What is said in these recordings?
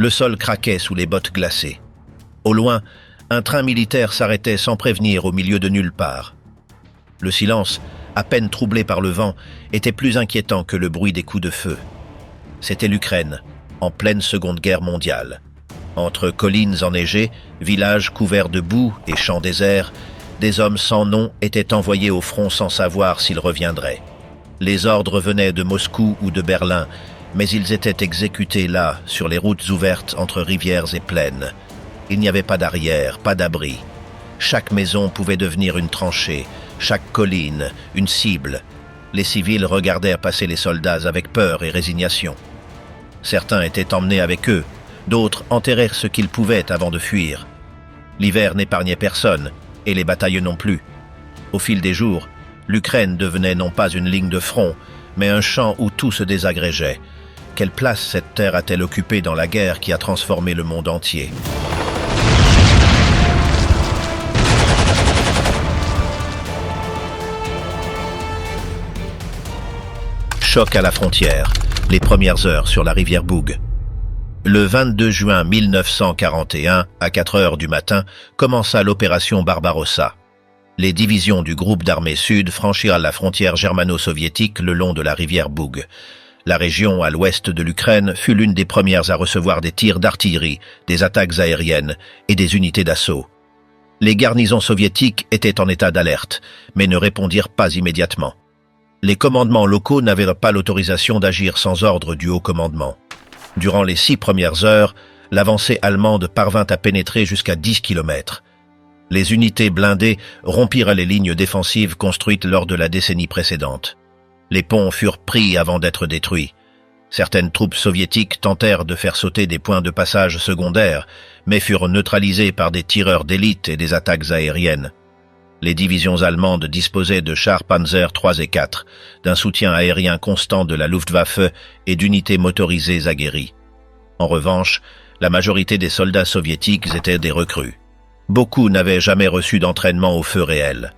Le sol craquait sous les bottes glacées. Au loin, un train militaire s'arrêtait sans prévenir au milieu de nulle part. Le silence, à peine troublé par le vent, était plus inquiétant que le bruit des coups de feu. C'était l'Ukraine, en pleine Seconde Guerre mondiale. Entre collines enneigées, villages couverts de boue et champs déserts, des hommes sans nom étaient envoyés au front sans savoir s'ils reviendraient. Les ordres venaient de Moscou ou de Berlin, mais ils étaient exécutés là, sur les routes ouvertes entre rivières et plaines. Il n'y avait pas d'arrière, pas d'abri. Chaque maison pouvait devenir une tranchée, chaque colline, une cible. Les civils regardèrent passer les soldats avec peur et résignation. Certains étaient emmenés avec eux, d'autres enterrèrent ce qu'ils pouvaient avant de fuir. L'hiver n'épargnait personne, et les batailles non plus. Au fil des jours, l'Ukraine devenait non pas une ligne de front, mais un champ où tout se désagrégeait. Quelle place cette terre a-t-elle occupée dans la guerre qui a transformé le monde entier ? Choc à la frontière, les premières heures sur la rivière Boug. Le 22 juin 1941, à 4 heures du matin, commença l'opération Barbarossa. Les divisions du groupe d'armées sud franchirent la frontière germano-soviétique le long de la rivière Boug. La région à l'ouest de l'Ukraine fut l'une des premières à recevoir des tirs d'artillerie, des attaques aériennes et des unités d'assaut. Les garnisons soviétiques étaient en état d'alerte, mais ne répondirent pas immédiatement. Les commandements locaux n'avaient pas l'autorisation d'agir sans ordre du haut commandement. Durant les 6 premières heures, l'avancée allemande parvint à pénétrer jusqu'à 10 km. Les unités blindées rompirent les lignes défensives construites lors de la décennie précédente. Les ponts furent pris avant d'être détruits. Certaines troupes soviétiques tentèrent de faire sauter des points de passage secondaires, mais furent neutralisées par des tireurs d'élite et des attaques aériennes. Les divisions allemandes disposaient de chars Panzer III et IV, d'un soutien aérien constant de la Luftwaffe et d'unités motorisées aguerries. En revanche, la majorité des soldats soviétiques étaient des recrues. Beaucoup n'avaient jamais reçu d'entraînement au feu réel.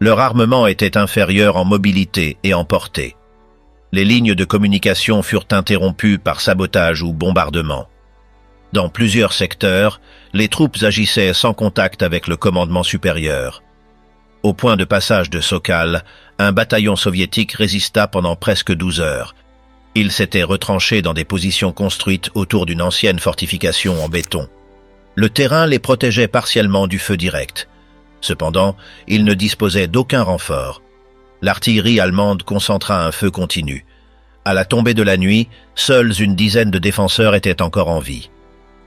Leur armement était inférieur en mobilité et en portée. Les lignes de communication furent interrompues par sabotage ou bombardement. Dans plusieurs secteurs, les troupes agissaient sans contact avec le commandement supérieur. Au point de passage de Sokal, un bataillon soviétique résista pendant presque 12 heures. Il s'était retranché dans des positions construites autour d'une ancienne fortification en béton. Le terrain les protégeait partiellement du feu direct. Cependant, ils ne disposaient d'aucun renfort. L'artillerie allemande concentra un feu continu. À la tombée de la nuit, seuls une dizaine de défenseurs étaient encore en vie.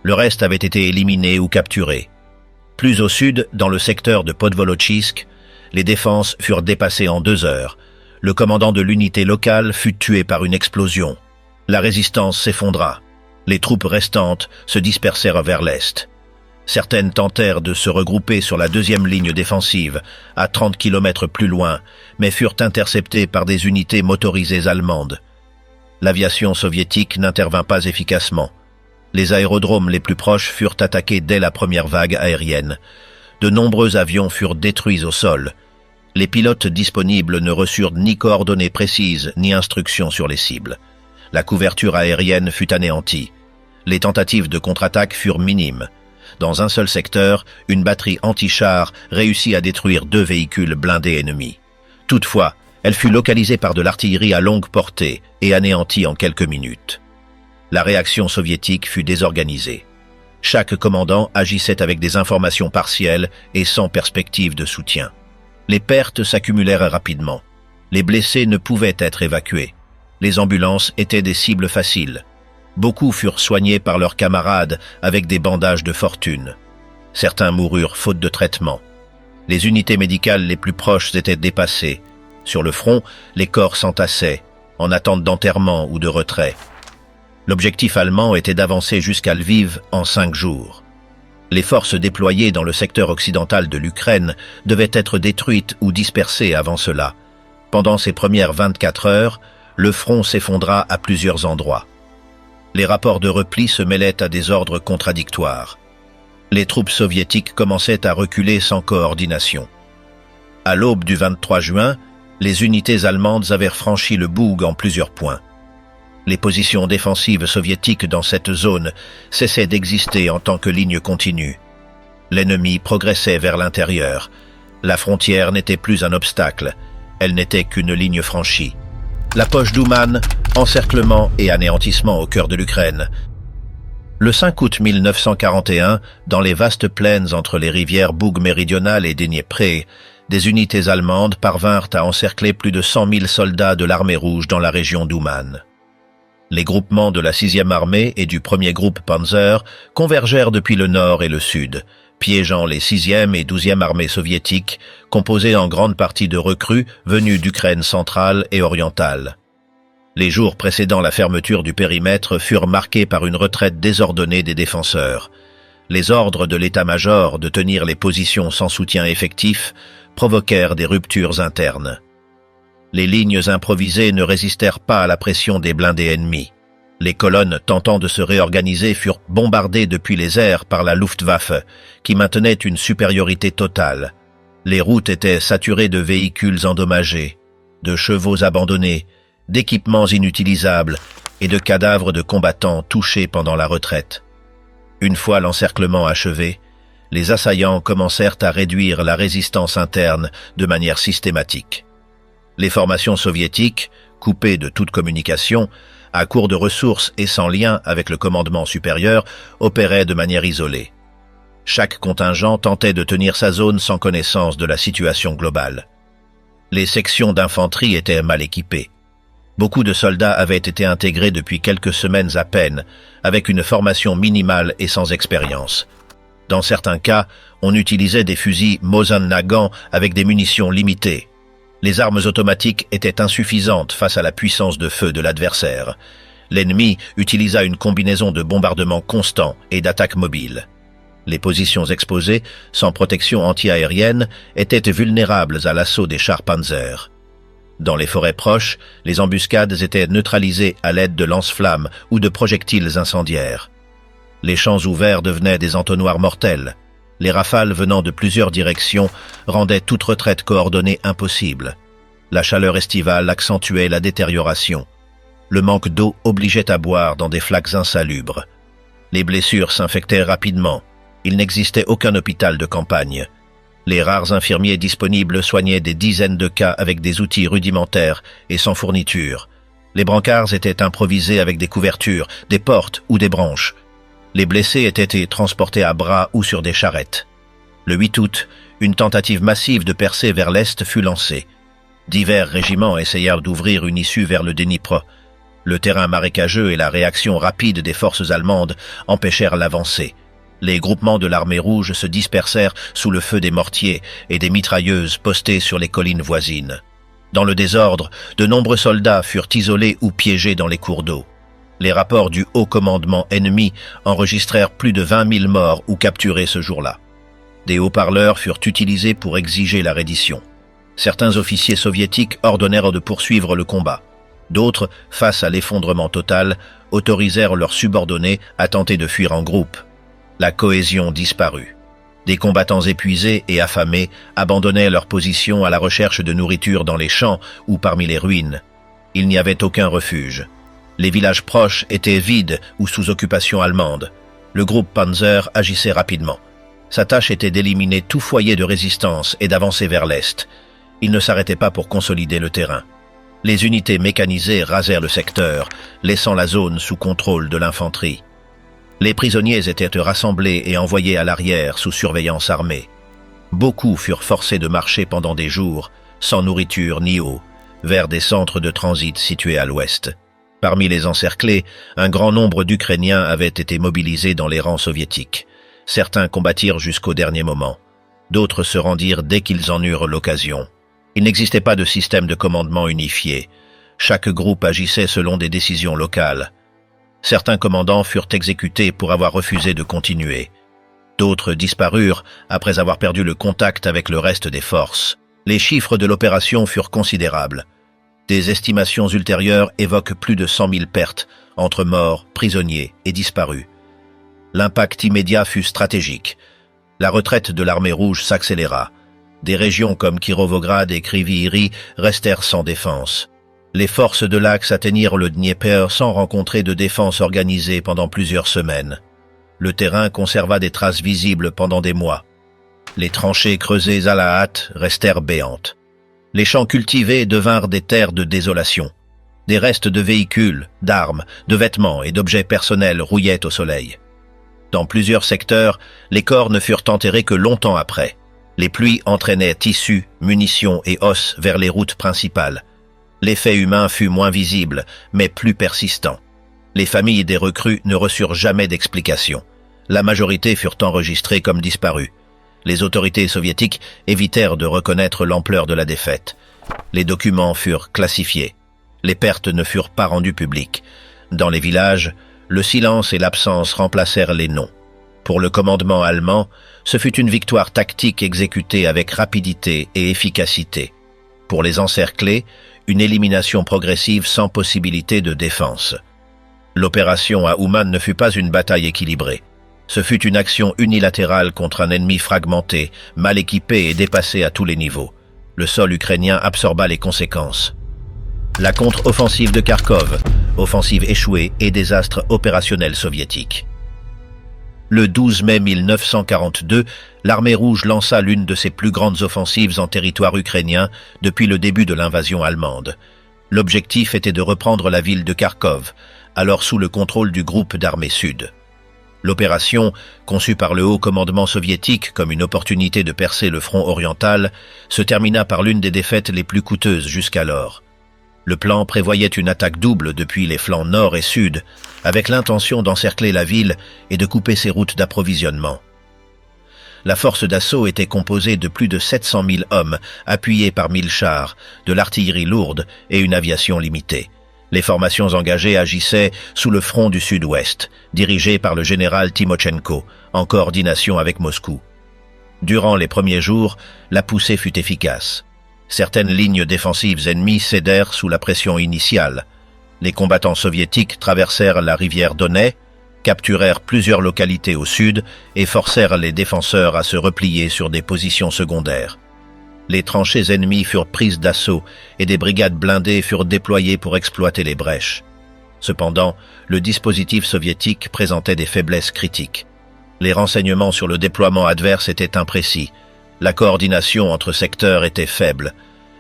Le reste avait été éliminé ou capturé. Plus au sud, dans le secteur de Podvolochisk, les défenses furent dépassées en 2 heures. Le commandant de l'unité locale fut tué par une explosion. La résistance s'effondra. Les troupes restantes se dispersèrent vers l'est. Certaines tentèrent de se regrouper sur la deuxième ligne défensive, à 30 km plus loin, mais furent interceptées par des unités motorisées allemandes. L'aviation soviétique n'intervint pas efficacement. Les aérodromes les plus proches furent attaqués dès la première vague aérienne. De nombreux avions furent détruits au sol. Les pilotes disponibles ne reçurent ni coordonnées précises ni instructions sur les cibles. La couverture aérienne fut anéantie. Les tentatives de contre-attaque furent minimes. Dans un seul secteur, une batterie anti-char réussit à détruire 2 véhicules blindés ennemis. Toutefois, elle fut localisée par de l'artillerie à longue portée et anéantie en quelques minutes. La réaction soviétique fut désorganisée. Chaque commandant agissait avec des informations partielles et sans perspective de soutien. Les pertes s'accumulèrent rapidement. Les blessés ne pouvaient être évacués. Les ambulances étaient des cibles faciles. Beaucoup furent soignés par leurs camarades avec des bandages de fortune. Certains moururent faute de traitement. Les unités médicales les plus proches étaient dépassées. Sur le front, les corps s'entassaient, en attente d'enterrement ou de retrait. L'objectif allemand était d'avancer jusqu'à Lviv en 5 jours. Les forces déployées dans le secteur occidental de l'Ukraine devaient être détruites ou dispersées avant cela. Pendant ces premières 24 heures, le front s'effondra à plusieurs endroits. Les rapports de repli se mêlaient à des ordres contradictoires. Les troupes soviétiques commençaient à reculer sans coordination. À l'aube du 23 juin, les unités allemandes avaient franchi le Boug en plusieurs points. Les positions défensives soviétiques dans cette zone cessaient d'exister en tant que ligne continue. L'ennemi progressait vers l'intérieur. La frontière n'était plus un obstacle, elle n'était qu'une ligne franchie. La poche d'Ouman, encerclement et anéantissement au cœur de l'Ukraine. Le 5 août 1941, dans les vastes plaines entre les rivières Boug méridionale et Dniepr, des unités allemandes parvinrent à encercler plus de 100 000 soldats de l'armée rouge dans la région d'Ouman. Les groupements de la 6e armée et du 1er groupe Panzer convergèrent depuis le nord et le sud, piégeant les 6e et 12e armées soviétiques, composées en grande partie de recrues venus d'Ukraine centrale et orientale. Les jours précédant la fermeture du périmètre furent marqués par une retraite désordonnée des défenseurs. Les ordres de l'état-major de tenir les positions sans soutien effectif provoquèrent des ruptures internes. Les lignes improvisées ne résistèrent pas à la pression des blindés ennemis. Les colonnes tentant de se réorganiser furent bombardées depuis les airs par la Luftwaffe, qui maintenait une supériorité totale. Les routes étaient saturées de véhicules endommagés, de chevaux abandonnés, d'équipements inutilisables et de cadavres de combattants touchés pendant la retraite. Une fois l'encerclement achevé, les assaillants commencèrent à réduire la résistance interne de manière systématique. Les formations soviétiques, coupées de toute communication, à court de ressources et sans lien avec le commandement supérieur, opéraient de manière isolée. Chaque contingent tentait de tenir sa zone sans connaissance de la situation globale. Les sections d'infanterie étaient mal équipées. Beaucoup de soldats avaient été intégrés depuis quelques semaines à peine, avec une formation minimale et sans expérience. Dans certains cas, on utilisait des fusils Mosin Nagant avec des munitions limitées. Les armes automatiques étaient insuffisantes face à la puissance de feu de l'adversaire. L'ennemi utilisa une combinaison de bombardements constants et d'attaques mobiles. Les positions exposées, sans protection anti-aérienne, étaient vulnérables à l'assaut des chars Panzer. Dans les forêts proches, les embuscades étaient neutralisées à l'aide de lance-flammes ou de projectiles incendiaires. Les champs ouverts devenaient des entonnoirs mortels. Les rafales venant de plusieurs directions rendaient toute retraite coordonnée impossible. La chaleur estivale accentuait la détérioration. Le manque d'eau obligeait à boire dans des flaques insalubres. Les blessures s'infectaient rapidement. Il n'existait aucun hôpital de campagne. Les rares infirmiers disponibles soignaient des dizaines de cas avec des outils rudimentaires et sans fourniture. Les brancards étaient improvisés avec des couvertures, des portes ou des branches. Les blessés étaient transportés à bras ou sur des charrettes. Le 8 août, une tentative massive de percée vers l'est fut lancée. Divers régiments essayèrent d'ouvrir une issue vers le Dnipro. Le terrain marécageux et la réaction rapide des forces allemandes empêchèrent l'avancée. Les groupements de l'armée rouge se dispersèrent sous le feu des mortiers et des mitrailleuses postées sur les collines voisines. Dans le désordre, de nombreux soldats furent isolés ou piégés dans les cours d'eau. Les rapports du haut commandement ennemi enregistrèrent plus de 20 000 morts ou capturés ce jour-là. Des haut-parleurs furent utilisés pour exiger la reddition. Certains officiers soviétiques ordonnèrent de poursuivre le combat. D'autres, face à l'effondrement total, autorisèrent leurs subordonnés à tenter de fuir en groupe. La cohésion disparut. Des combattants épuisés et affamés abandonnaient leur position à la recherche de nourriture dans les champs ou parmi les ruines. Il n'y avait aucun refuge. Les villages proches étaient vides ou sous occupation allemande. Le groupe Panzer agissait rapidement. Sa tâche était d'éliminer tout foyer de résistance et d'avancer vers l'est. Il ne s'arrêtait pas pour consolider le terrain. Les unités mécanisées rasèrent le secteur, laissant la zone sous contrôle de l'infanterie. Les prisonniers étaient rassemblés et envoyés à l'arrière sous surveillance armée. Beaucoup furent forcés de marcher pendant des jours, sans nourriture ni eau, vers des centres de transit situés à l'ouest. Parmi les encerclés, un grand nombre d'Ukrainiens avaient été mobilisés dans les rangs soviétiques. Certains combattirent jusqu'au dernier moment. D'autres se rendirent dès qu'ils en eurent l'occasion. Il n'existait pas de système de commandement unifié. Chaque groupe agissait selon des décisions locales. Certains commandants furent exécutés pour avoir refusé de continuer. D'autres disparurent après avoir perdu le contact avec le reste des forces. Les chiffres de l'opération furent considérables. Des estimations ultérieures évoquent plus de 100 000 pertes, entre morts, prisonniers et disparus. L'impact immédiat fut stratégique. La retraite de l'armée rouge s'accéléra. Des régions comme Kirovograd et Kryvyi Rih restèrent sans défense. Les forces de l'Axe atteignirent le Dniepr sans rencontrer de défense organisée pendant plusieurs semaines. Le terrain conserva des traces visibles pendant des mois. Les tranchées creusées à la hâte restèrent béantes. Les champs cultivés devinrent des terres de désolation. Des restes de véhicules, d'armes, de vêtements et d'objets personnels rouillaient au soleil. Dans plusieurs secteurs, les corps ne furent enterrés que longtemps après. Les pluies entraînaient tissus, munitions et os vers les routes principales. L'effet humain fut moins visible, mais plus persistant. Les familles des recrues ne reçurent jamais d'explication. La majorité furent enregistrées comme disparues. Les autorités soviétiques évitèrent de reconnaître l'ampleur de la défaite. Les documents furent classifiés. Les pertes ne furent pas rendues publiques. Dans les villages, le silence et l'absence remplacèrent les noms. Pour le commandement allemand, ce fut une victoire tactique exécutée avec rapidité et efficacité. Pour les encerclés, une élimination progressive sans possibilité de défense. L'opération à Ouman ne fut pas une bataille équilibrée. Ce fut une action unilatérale contre un ennemi fragmenté, mal équipé et dépassé à tous les niveaux. Le sol ukrainien absorba les conséquences. La contre-offensive de Kharkov, offensive échouée et désastre opérationnel soviétique. Le 12 mai 1942, l'armée rouge lança l'une de ses plus grandes offensives en territoire ukrainien depuis le début de l'invasion allemande. L'objectif était de reprendre la ville de Kharkov, alors sous le contrôle du groupe d'armée sud. L'opération, conçue par le haut commandement soviétique comme une opportunité de percer le front oriental, se termina par l'une des défaites les plus coûteuses jusqu'alors. Le plan prévoyait une attaque double depuis les flancs nord et sud, avec l'intention d'encercler la ville et de couper ses routes d'approvisionnement. La force d'assaut était composée de plus de 700 000 hommes, appuyés par 1000 chars, de l'artillerie lourde et une aviation limitée. Les formations engagées agissaient sous le front du sud-ouest, dirigées par le général Timochenko, en coordination avec Moscou. Durant les premiers jours, la poussée fut efficace. Certaines lignes défensives ennemies cédèrent sous la pression initiale. Les combattants soviétiques traversèrent la rivière Donets, capturèrent plusieurs localités au sud et forcèrent les défenseurs à se replier sur des positions secondaires. Les tranchées ennemies furent prises d'assaut et des brigades blindées furent déployées pour exploiter les brèches. Cependant, le dispositif soviétique présentait des faiblesses critiques. Les renseignements sur le déploiement adverse étaient imprécis. La coordination entre secteurs était faible.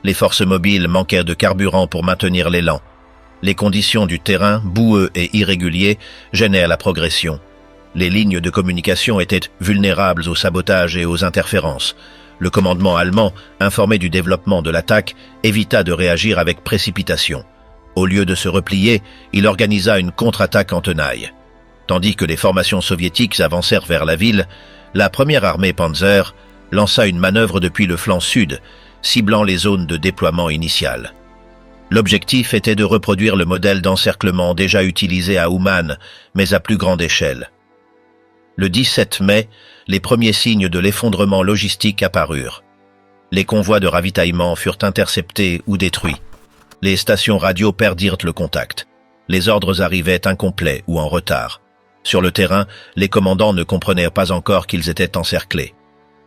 Les forces mobiles manquèrent de carburant pour maintenir l'élan. Les conditions du terrain, boueux et irréguliers, gênèrent la progression. Les lignes de communication étaient vulnérables au sabotage et aux interférences. Le commandement allemand, informé du développement de l'attaque, évita de réagir avec précipitation. Au lieu de se replier, il organisa une contre-attaque en tenaille. Tandis que les formations soviétiques avancèrent vers la ville, la première armée Panzer lança une manœuvre depuis le flanc sud, ciblant les zones de déploiement initiales. L'objectif était de reproduire le modèle d'encerclement déjà utilisé à Ouman, mais à plus grande échelle. Le 17 mai, les premiers signes de l'effondrement logistique apparurent. Les convois de ravitaillement furent interceptés ou détruits. Les stations radio perdirent le contact. Les ordres arrivaient incomplets ou en retard. Sur le terrain, les commandants ne comprenaient pas encore qu'ils étaient encerclés.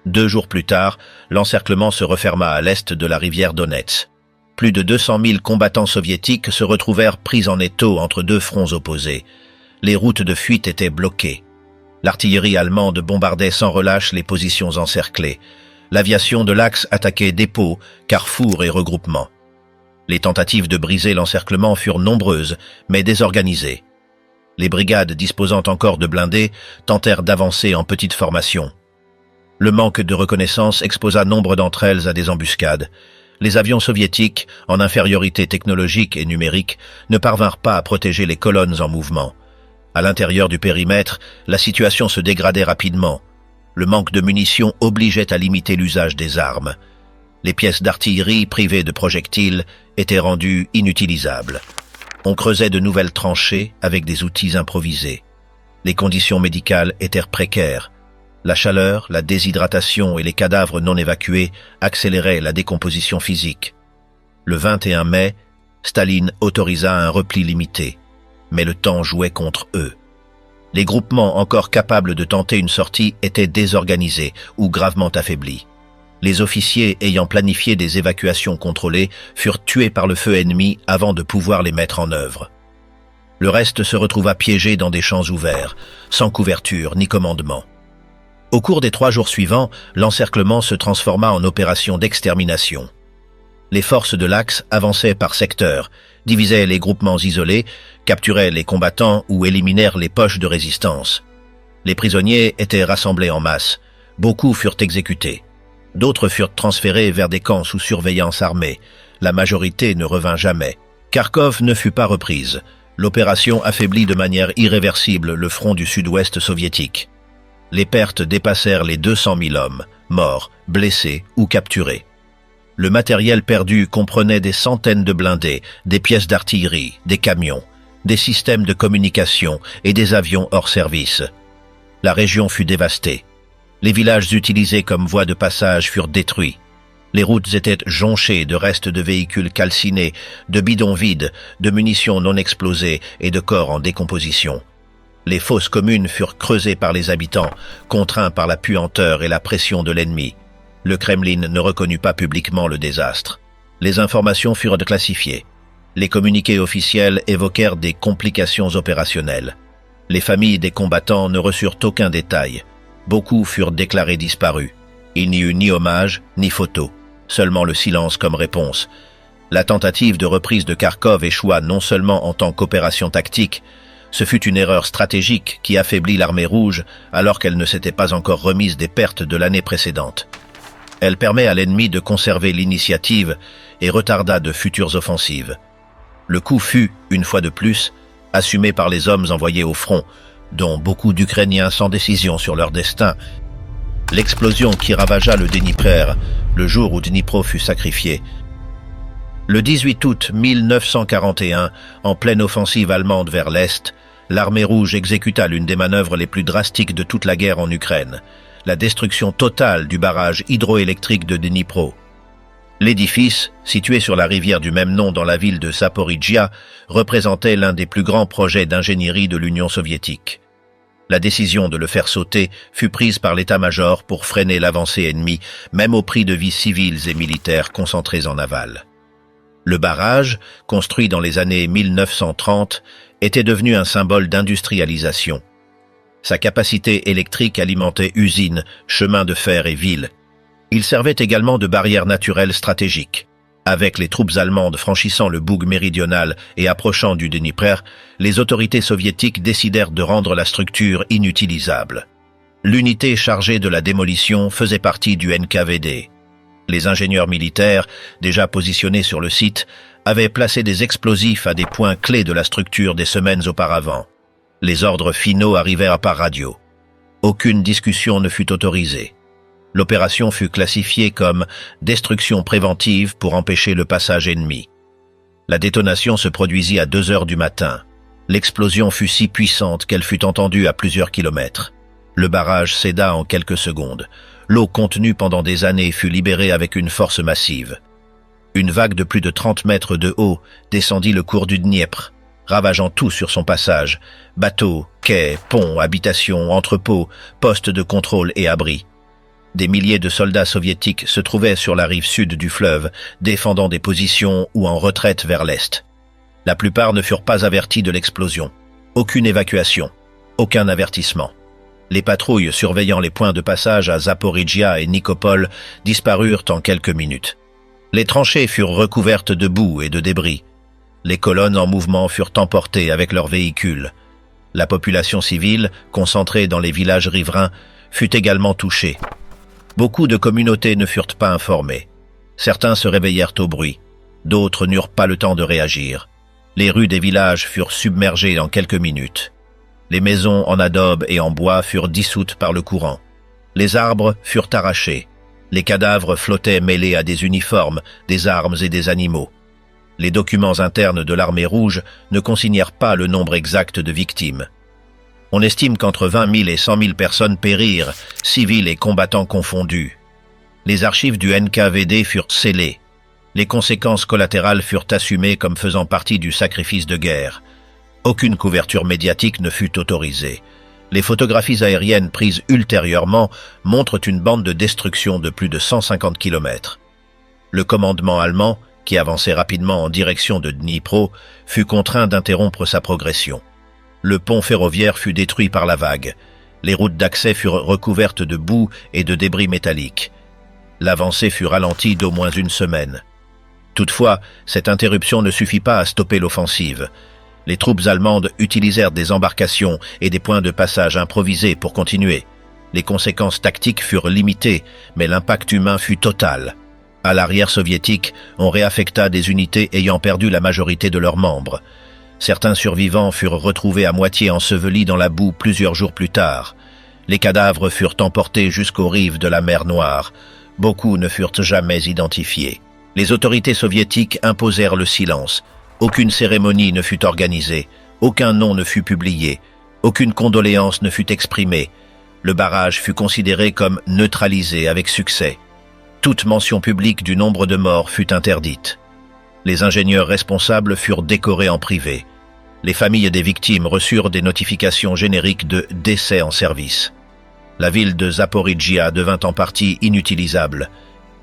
2 jours plus tard, l'encerclement se referma à l'est de la rivière Donets. Plus de 200 000 combattants soviétiques se retrouvèrent pris en étau entre 2 fronts opposés. Les routes de fuite étaient bloquées. L'artillerie allemande bombardait sans relâche les positions encerclées. L'aviation de l'Axe attaquait dépôts, carrefours et regroupements. Les tentatives de briser l'encerclement furent nombreuses, mais désorganisées. Les brigades disposant encore de blindés tentèrent d'avancer en petites formations. Le manque de reconnaissance exposa nombre d'entre elles à des embuscades. Les avions soviétiques, en infériorité technologique et numérique, ne parvinrent pas à protéger les colonnes en mouvement. À l'intérieur du périmètre, la situation se dégradait rapidement. Le manque de munitions obligeait à limiter l'usage des armes. Les pièces d'artillerie privées de projectiles étaient rendues inutilisables. On creusait de nouvelles tranchées avec des outils improvisés. Les conditions médicales étaient précaires. La chaleur, la déshydratation et les cadavres non évacués accéléraient la décomposition physique. Le 21 mai, Staline autorisa un repli limité. Mais le temps jouait contre eux. Les groupements encore capables de tenter une sortie étaient désorganisés ou gravement affaiblis. Les officiers ayant planifié des évacuations contrôlées furent tués par le feu ennemi avant de pouvoir les mettre en œuvre. Le reste se retrouva piégé dans des champs ouverts, sans couverture ni commandement. Au cours des 3 jours suivants, l'encerclement se transforma en opération d'extermination. Les forces de l'Axe avançaient par secteur, divisaient les groupements isolés, capturaient les combattants ou éliminèrent les poches de résistance. Les prisonniers étaient rassemblés en masse. Beaucoup furent exécutés. D'autres furent transférés vers des camps sous surveillance armée. La majorité ne revint jamais. Kharkov ne fut pas reprise. L'opération affaiblit de manière irréversible le front du sud-ouest soviétique. Les pertes dépassèrent les 200 000 hommes, morts, blessés ou capturés. Le matériel perdu comprenait des centaines de blindés, des pièces d'artillerie, des camions, des systèmes de communication et des avions hors service. La région fut dévastée. Les villages utilisés comme voies de passage furent détruits. Les routes étaient jonchées de restes de véhicules calcinés, de bidons vides, de munitions non explosées et de corps en décomposition. Les fosses communes furent creusées par les habitants, contraints par la puanteur et la pression de l'ennemi. Le Kremlin ne reconnut pas publiquement le désastre. Les informations furent classifiées. Les communiqués officiels évoquèrent des complications opérationnelles. Les familles des combattants ne reçurent aucun détail. Beaucoup furent déclarés disparus. Il n'y eut ni hommage, ni photo. Seulement le silence comme réponse. La tentative de reprise de Kharkov échoua non seulement en tant qu'opération tactique, ce fut une erreur stratégique qui affaiblit l'armée rouge alors qu'elle ne s'était pas encore remise des pertes de l'année précédente. Elle permet à l'ennemi de conserver l'initiative et retarda de futures offensives. Le coup fut, une fois de plus, assumé par les hommes envoyés au front, dont beaucoup d'Ukrainiens sans décision sur leur destin. L'explosion qui ravagea le Dniepr, le jour où Dnipro fut sacrifié. Le 18 août 1941, en pleine offensive allemande vers l'Est, l'armée rouge exécuta l'une des manœuvres les plus drastiques de toute la guerre en Ukraine, la destruction totale du barrage hydroélectrique de Dnipro. L'édifice, situé sur la rivière du même nom dans la ville de Zaporijia, représentait l'un des plus grands projets d'ingénierie de l'Union soviétique. La décision de le faire sauter fut prise par l'état-major pour freiner l'avancée ennemie, même au prix de vies civiles et militaires concentrées en aval. Le barrage, construit dans les années 1930, était devenu un symbole d'industrialisation. Sa capacité électrique alimentait usines, chemins de fer et villes. Il servait également de barrière naturelle stratégique. Avec les troupes allemandes franchissant le Boug méridional et approchant du Dniepr, les autorités soviétiques décidèrent de rendre la structure inutilisable. L'unité chargée de la démolition faisait partie du NKVD. Les ingénieurs militaires, déjà positionnés sur le site, avaient placé des explosifs à des points clés de la structure des semaines auparavant. Les ordres finaux arrivèrent par radio. Aucune discussion ne fut autorisée. L'opération fut classifiée comme « destruction préventive pour empêcher le passage ennemi ». La détonation se produisit à 2 heures du matin. L'explosion fut si puissante qu'elle fut entendue à plusieurs kilomètres. Le barrage céda en quelques secondes. L'eau contenue pendant des années fut libérée avec une force massive. Une vague de plus de 30 mètres de haut descendit le cours du Dniepr, ravageant tout sur son passage. Bateaux, quais, ponts, habitations, entrepôts, postes de contrôle et abris. Des milliers de soldats soviétiques se trouvaient sur la rive sud du fleuve, défendant des positions ou en retraite vers l'est. La plupart ne furent pas avertis de l'explosion. Aucune évacuation, aucun avertissement. Les patrouilles surveillant les points de passage à Zaporijia et Nikopol disparurent en quelques minutes. Les tranchées furent recouvertes de boue et de débris. Les colonnes en mouvement furent emportées avec leurs véhicules. La population civile, concentrée dans les villages riverains, fut également touchée. Beaucoup de communautés ne furent pas informées. Certains se réveillèrent au bruit. D'autres n'eurent pas le temps de réagir. Les rues des villages furent submergées en quelques minutes. Les maisons en adobe et en bois furent dissoutes par le courant. Les arbres furent arrachés. Les cadavres flottaient mêlés à des uniformes, des armes et des animaux. Les documents internes de l'armée rouge ne consignèrent pas le nombre exact de victimes. On estime qu'entre 20 000 et 100 000 personnes périrent, civils et combattants confondus. Les archives du NKVD furent scellées. Les conséquences collatérales furent assumées comme faisant partie du sacrifice de guerre. Aucune couverture médiatique ne fut autorisée. Les photographies aériennes prises ultérieurement montrent une bande de destruction de plus de 150 km. Le commandement allemand, qui avançait rapidement en direction de Dnipro, fut contraint d'interrompre sa progression. Le pont ferroviaire fut détruit par la vague. Les routes d'accès furent recouvertes de boue et de débris métalliques. L'avancée fut ralentie d'au moins une semaine. Toutefois, cette interruption ne suffit pas à stopper l'offensive. Les troupes allemandes utilisèrent des embarcations et des points de passage improvisés pour continuer. Les conséquences tactiques furent limitées, mais l'impact humain fut total. À l'arrière soviétique, on réaffecta des unités ayant perdu la majorité de leurs membres. Certains survivants furent retrouvés à moitié ensevelis dans la boue plusieurs jours plus tard. Les cadavres furent emportés jusqu'aux rives de la mer Noire. Beaucoup ne furent jamais identifiés. Les autorités soviétiques imposèrent le silence. Aucune cérémonie ne fut organisée, aucun nom ne fut publié, aucune condoléance ne fut exprimée. Le barrage fut considéré comme neutralisé avec succès. Toute mention publique du nombre de morts fut interdite. Les ingénieurs responsables furent décorés en privé. Les familles des victimes reçurent des notifications génériques de « décès en service ». La ville de Zaporijjia devint en partie inutilisable.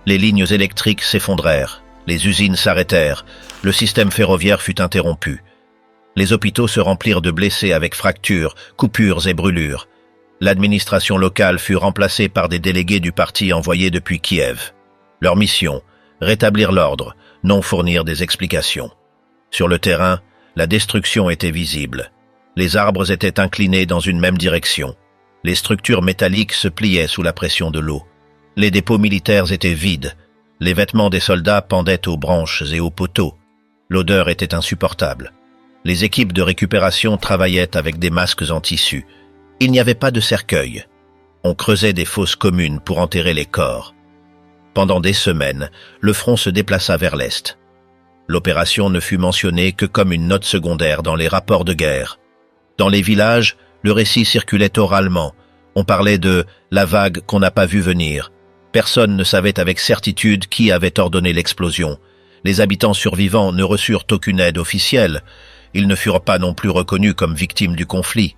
Les lignes électriques s'effondrèrent, les usines s'arrêtèrent, le système ferroviaire fut interrompu. Les hôpitaux se remplirent de blessés avec fractures, coupures et brûlures. L'administration locale fut remplacée par des délégués du parti envoyés depuis Kiev. Leur mission, rétablir l'ordre, non fournir des explications. Sur le terrain, la destruction était visible. Les arbres étaient inclinés dans une même direction. Les structures métalliques se pliaient sous la pression de l'eau. Les dépôts militaires étaient vides. Les vêtements des soldats pendaient aux branches et aux poteaux. L'odeur était insupportable. Les équipes de récupération travaillaient avec des masques en tissu. Il n'y avait pas de cercueil. On creusait des fosses communes pour enterrer les corps. Pendant des semaines, le front se déplaça vers l'est. L'opération ne fut mentionnée que comme une note secondaire dans les rapports de guerre. Dans les villages, le récit circulait oralement. On parlait de « la vague qu'on n'a pas vue venir ». Personne ne savait avec certitude qui avait ordonné l'explosion. Les habitants survivants ne reçurent aucune aide officielle. Ils ne furent pas non plus reconnus comme victimes du conflit.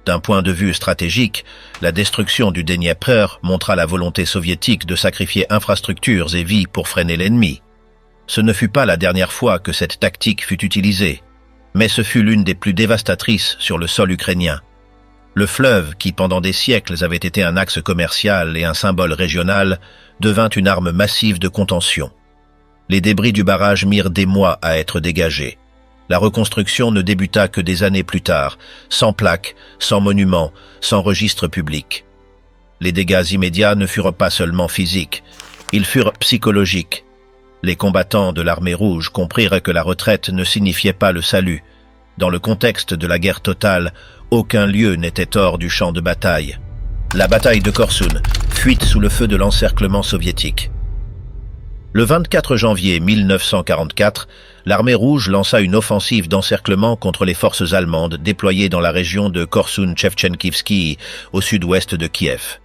D'un point de vue stratégique, la destruction du Dniepr montra la volonté soviétique de sacrifier infrastructures et vies pour freiner l'ennemi. Ce ne fut pas la dernière fois que cette tactique fut utilisée, mais ce fut l'une des plus dévastatrices sur le sol ukrainien. Le fleuve, qui pendant des siècles avait été un axe commercial et un symbole régional, devint une arme massive de contention. Les débris du barrage mirent des mois à être dégagés. La reconstruction ne débuta que des années plus tard, sans plaques, sans monuments, sans registre public. Les dégâts immédiats ne furent pas seulement physiques, ils furent psychologiques. Les combattants de l'armée rouge comprirent que la retraite ne signifiait pas le salut. Dans le contexte de la guerre totale, aucun lieu n'était hors du champ de bataille. La bataille de Korsun, fuite sous le feu de l'encerclement soviétique. Le 24 janvier 1944, l'armée rouge lança une offensive d'encerclement contre les forces allemandes déployées dans la région de Korsun-Tchevchenkivski, au sud-ouest de Kiev.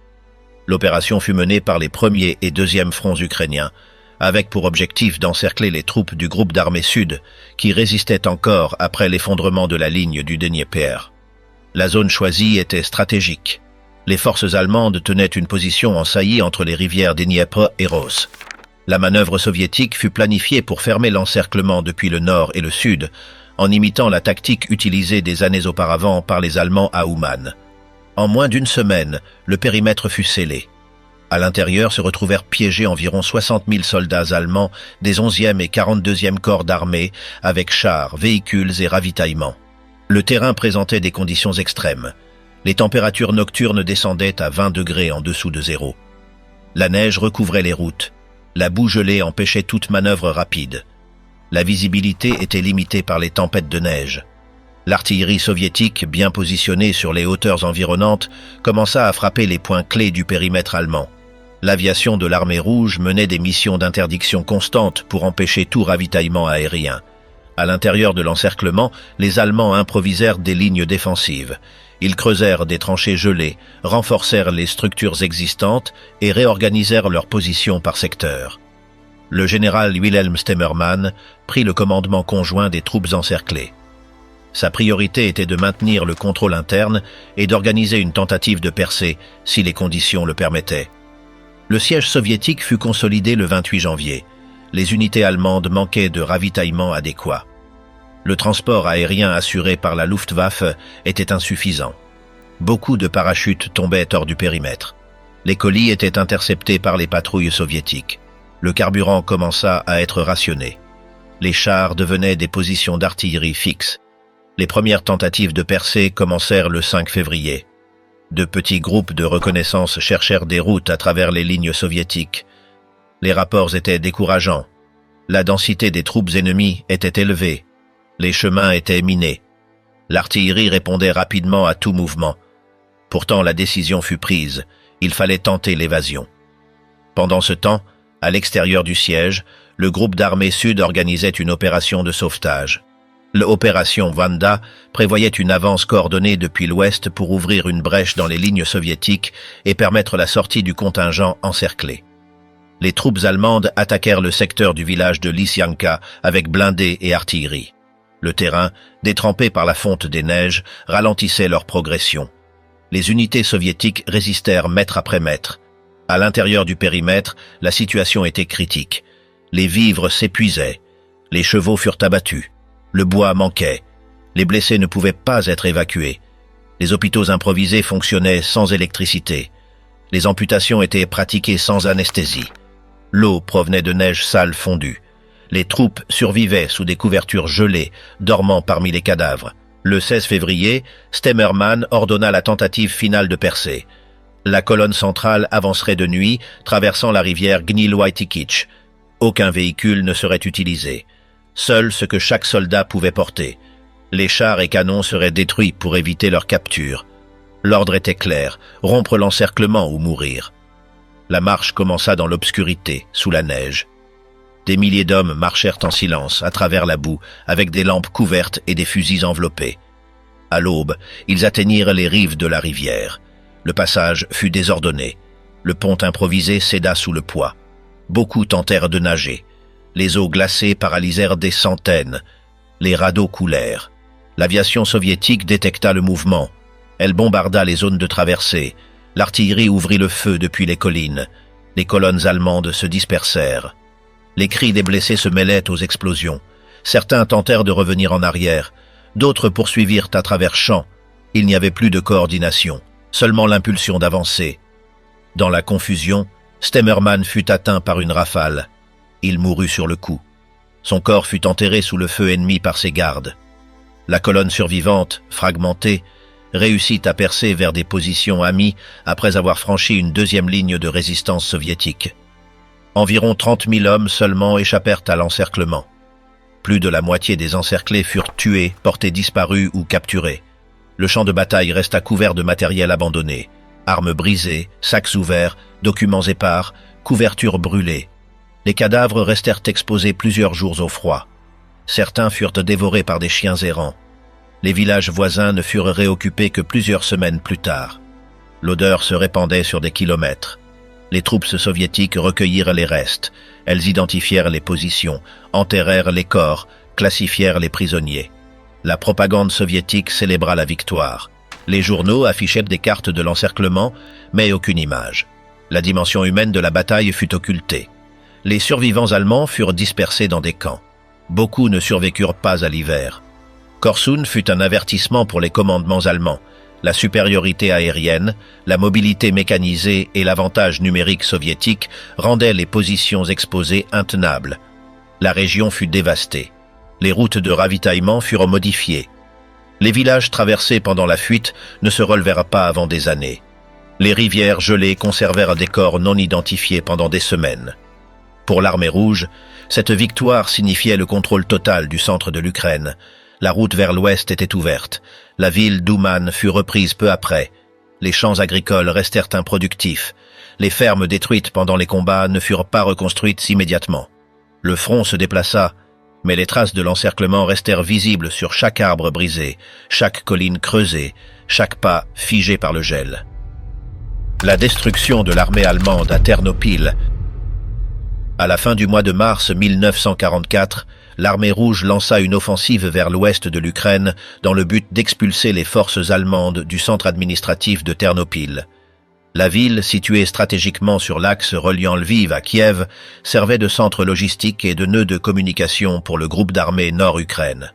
L'opération fut menée par les 1er et 2e fronts ukrainiens, avec pour objectif d'encercler les troupes du groupe d'armée sud, qui résistaient encore après l'effondrement de la ligne du Dniepr. La zone choisie était stratégique. Les forces allemandes tenaient une position en saillie entre les rivières Dniepr et Ros. La manœuvre soviétique fut planifiée pour fermer l'encerclement depuis le nord et le sud, en imitant la tactique utilisée des années auparavant par les Allemands à Ouman. En moins d'une semaine, le périmètre fut scellé. À l'intérieur se retrouvèrent piégés environ 60 000 soldats allemands des 11e et 42e corps d'armée, avec chars, véhicules et ravitaillements. Le terrain présentait des conditions extrêmes. Les températures nocturnes descendaient à 20 degrés en dessous de zéro. La neige recouvrait les routes. La boue gelée empêchait toute manœuvre rapide. La visibilité était limitée par les tempêtes de neige. L'artillerie soviétique, bien positionnée sur les hauteurs environnantes, commença à frapper les points clés du périmètre allemand. L'aviation de l'armée rouge menait des missions d'interdiction constante pour empêcher tout ravitaillement aérien. À l'intérieur de l'encerclement, les Allemands improvisèrent des lignes défensives. Ils creusèrent des tranchées gelées, renforcèrent les structures existantes et réorganisèrent leurs positions par secteur. Le général Wilhelm Stemmermann prit le commandement conjoint des troupes encerclées. Sa priorité était de maintenir le contrôle interne et d'organiser une tentative de percée si les conditions le permettaient. Le siège soviétique fut consolidé le 28 janvier. Les unités allemandes manquaient de ravitaillement adéquat. Le transport aérien assuré par la Luftwaffe était insuffisant. Beaucoup de parachutes tombaient hors du périmètre. Les colis étaient interceptés par les patrouilles soviétiques. Le carburant commença à être rationné. Les chars devenaient des positions d'artillerie fixes. Les premières tentatives de percée commencèrent le 5 février. De petits groupes de reconnaissance cherchèrent des routes à travers les lignes soviétiques. Les rapports étaient décourageants. La densité des troupes ennemies était élevée. Les chemins étaient minés. L'artillerie répondait rapidement à tout mouvement. Pourtant, la décision fut prise. Il fallait tenter l'évasion. Pendant ce temps, à l'extérieur du siège, le groupe d'armée sud organisait une opération de sauvetage. L'opération Vanda prévoyait une avance coordonnée depuis l'ouest pour ouvrir une brèche dans les lignes soviétiques et permettre la sortie du contingent encerclé. Les troupes allemandes attaquèrent le secteur du village de Lysianka avec blindés et artillerie. Le terrain, détrempé par la fonte des neiges, ralentissait leur progression. Les unités soviétiques résistèrent mètre après mètre. À l'intérieur du périmètre, la situation était critique. Les vivres s'épuisaient. Les chevaux furent abattus. Le bois manquait. Les blessés ne pouvaient pas être évacués. Les hôpitaux improvisés fonctionnaient sans électricité. Les amputations étaient pratiquées sans anesthésie. L'eau provenait de neige sale fondue. Les troupes survivaient sous des couvertures gelées, dormant parmi les cadavres. Le 16 février, Stemmermann ordonna la tentative finale de percée. La colonne centrale avancerait de nuit, traversant la rivière Gnilwaitikich. Aucun véhicule ne serait utilisé. Seul ce que chaque soldat pouvait porter. Les chars et canons seraient détruits pour éviter leur capture. L'ordre était clair, rompre l'encerclement ou mourir. La marche commença dans l'obscurité, sous la neige. Des milliers d'hommes marchèrent en silence, à travers la boue, avec des lampes couvertes et des fusils enveloppés. À l'aube, ils atteignirent les rives de la rivière. Le passage fut désordonné. Le pont improvisé céda sous le poids. Beaucoup tentèrent de nager. Les eaux glacées paralysèrent des centaines. Les radeaux coulèrent. L'aviation soviétique détecta le mouvement. Elle bombarda les zones de traversée. L'artillerie ouvrit le feu depuis les collines. Les colonnes allemandes se dispersèrent. Les cris des blessés se mêlaient aux explosions. Certains tentèrent de revenir en arrière. D'autres poursuivirent à travers champs. Il n'y avait plus de coordination, seulement l'impulsion d'avancer. Dans la confusion, Stemmermann fut atteint par une rafale. Il mourut sur le coup. Son corps fut enterré sous le feu ennemi par ses gardes. La colonne survivante, fragmentée, réussit à percer vers des positions amies après avoir franchi une deuxième ligne de résistance soviétique. Environ 30 000 hommes seulement échappèrent à l'encerclement. Plus de la moitié des encerclés furent tués, portés disparus ou capturés. Le champ de bataille resta couvert de matériel abandonné. Armes brisées, sacs ouverts, documents épars, couvertures brûlées. Les cadavres restèrent exposés plusieurs jours au froid. Certains furent dévorés par des chiens errants. Les villages voisins ne furent réoccupés que plusieurs semaines plus tard. L'odeur se répandait sur des kilomètres. Les troupes soviétiques recueillirent les restes. Elles identifièrent les positions, enterrèrent les corps, classifièrent les prisonniers. La propagande soviétique célébra la victoire. Les journaux affichaient des cartes de l'encerclement, mais aucune image. La dimension humaine de la bataille fut occultée. Les survivants allemands furent dispersés dans des camps. Beaucoup ne survécurent pas à l'hiver. Korsun fut un avertissement pour les commandements allemands. La supériorité aérienne, la mobilité mécanisée et l'avantage numérique soviétique rendaient les positions exposées intenables. La région fut dévastée. Les routes de ravitaillement furent modifiées. Les villages traversés pendant la fuite ne se relevèrent pas avant des années. Les rivières gelées conservèrent des corps non identifiés pendant des semaines. Pour l'armée rouge, cette victoire signifiait le contrôle total du centre de l'Ukraine. La route vers l'ouest était ouverte. La ville d'Ouman fut reprise peu après. Les champs agricoles restèrent improductifs. Les fermes détruites pendant les combats ne furent pas reconstruites immédiatement. Le front se déplaça, mais les traces de l'encerclement restèrent visibles sur chaque arbre brisé, chaque colline creusée, chaque pas figé par le gel. La destruction de l'armée allemande à Ternopil. À la fin du mois de mars 1944, l'armée rouge lança une offensive vers l'ouest de l'Ukraine dans le but d'expulser les forces allemandes du centre administratif de Ternopil. La ville, située stratégiquement sur l'axe reliant Lviv à Kiev, servait de centre logistique et de nœud de communication pour le groupe d'armée Nord-Ukraine.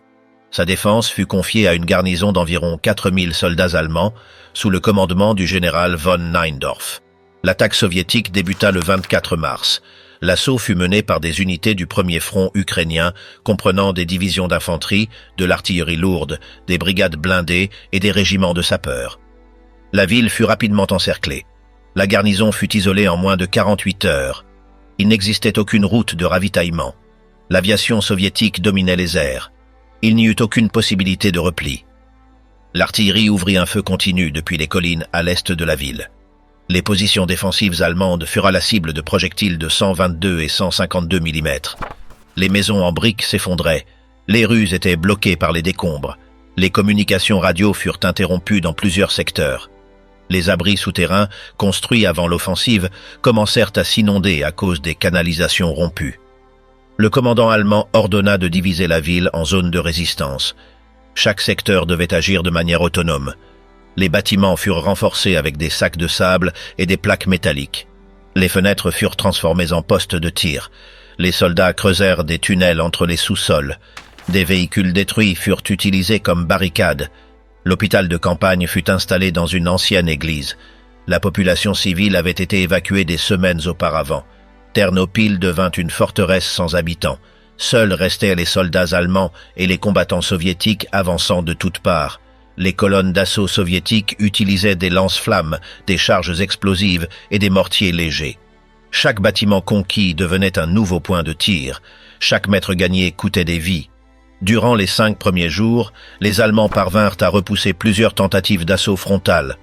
Sa défense fut confiée à une garnison d'environ 4000 soldats allemands, sous le commandement du général von Neindorf. L'attaque soviétique débuta le 24 mars. L'assaut fut mené par des unités du premier front ukrainien, comprenant des divisions d'infanterie, de l'artillerie lourde, des brigades blindées et des régiments de sapeurs. La ville fut rapidement encerclée. La garnison fut isolée en moins de 48 heures. Il n'existait aucune route de ravitaillement. L'aviation soviétique dominait les airs. Il n'y eut aucune possibilité de repli. L'artillerie ouvrit un feu continu depuis les collines à l'est de la ville. Les positions défensives allemandes furent à la cible de projectiles de 122 et 152 mm. Les maisons en briques s'effondraient. Les rues étaient bloquées par les décombres. Les communications radio furent interrompues dans plusieurs secteurs. Les abris souterrains, construits avant l'offensive, commencèrent à s'inonder à cause des canalisations rompues. Le commandant allemand ordonna de diviser la ville en zones de résistance. Chaque secteur devait agir de manière autonome. Les bâtiments furent renforcés avec des sacs de sable et des plaques métalliques. Les fenêtres furent transformées en postes de tir. Les soldats creusèrent des tunnels entre les sous-sols. Des véhicules détruits furent utilisés comme barricades. L'hôpital de campagne fut installé dans une ancienne église. La population civile avait été évacuée des semaines auparavant. Ternopil devint une forteresse sans habitants. Seuls restaient les soldats allemands et les combattants soviétiques avançant de toutes parts. Les colonnes d'assaut soviétiques utilisaient des lance-flammes, des charges explosives et des mortiers légers. Chaque bâtiment conquis devenait un nouveau point de tir. Chaque mètre gagné coûtait des vies. Durant les 5 premiers jours, les Allemands parvinrent à repousser plusieurs tentatives d'assaut frontal.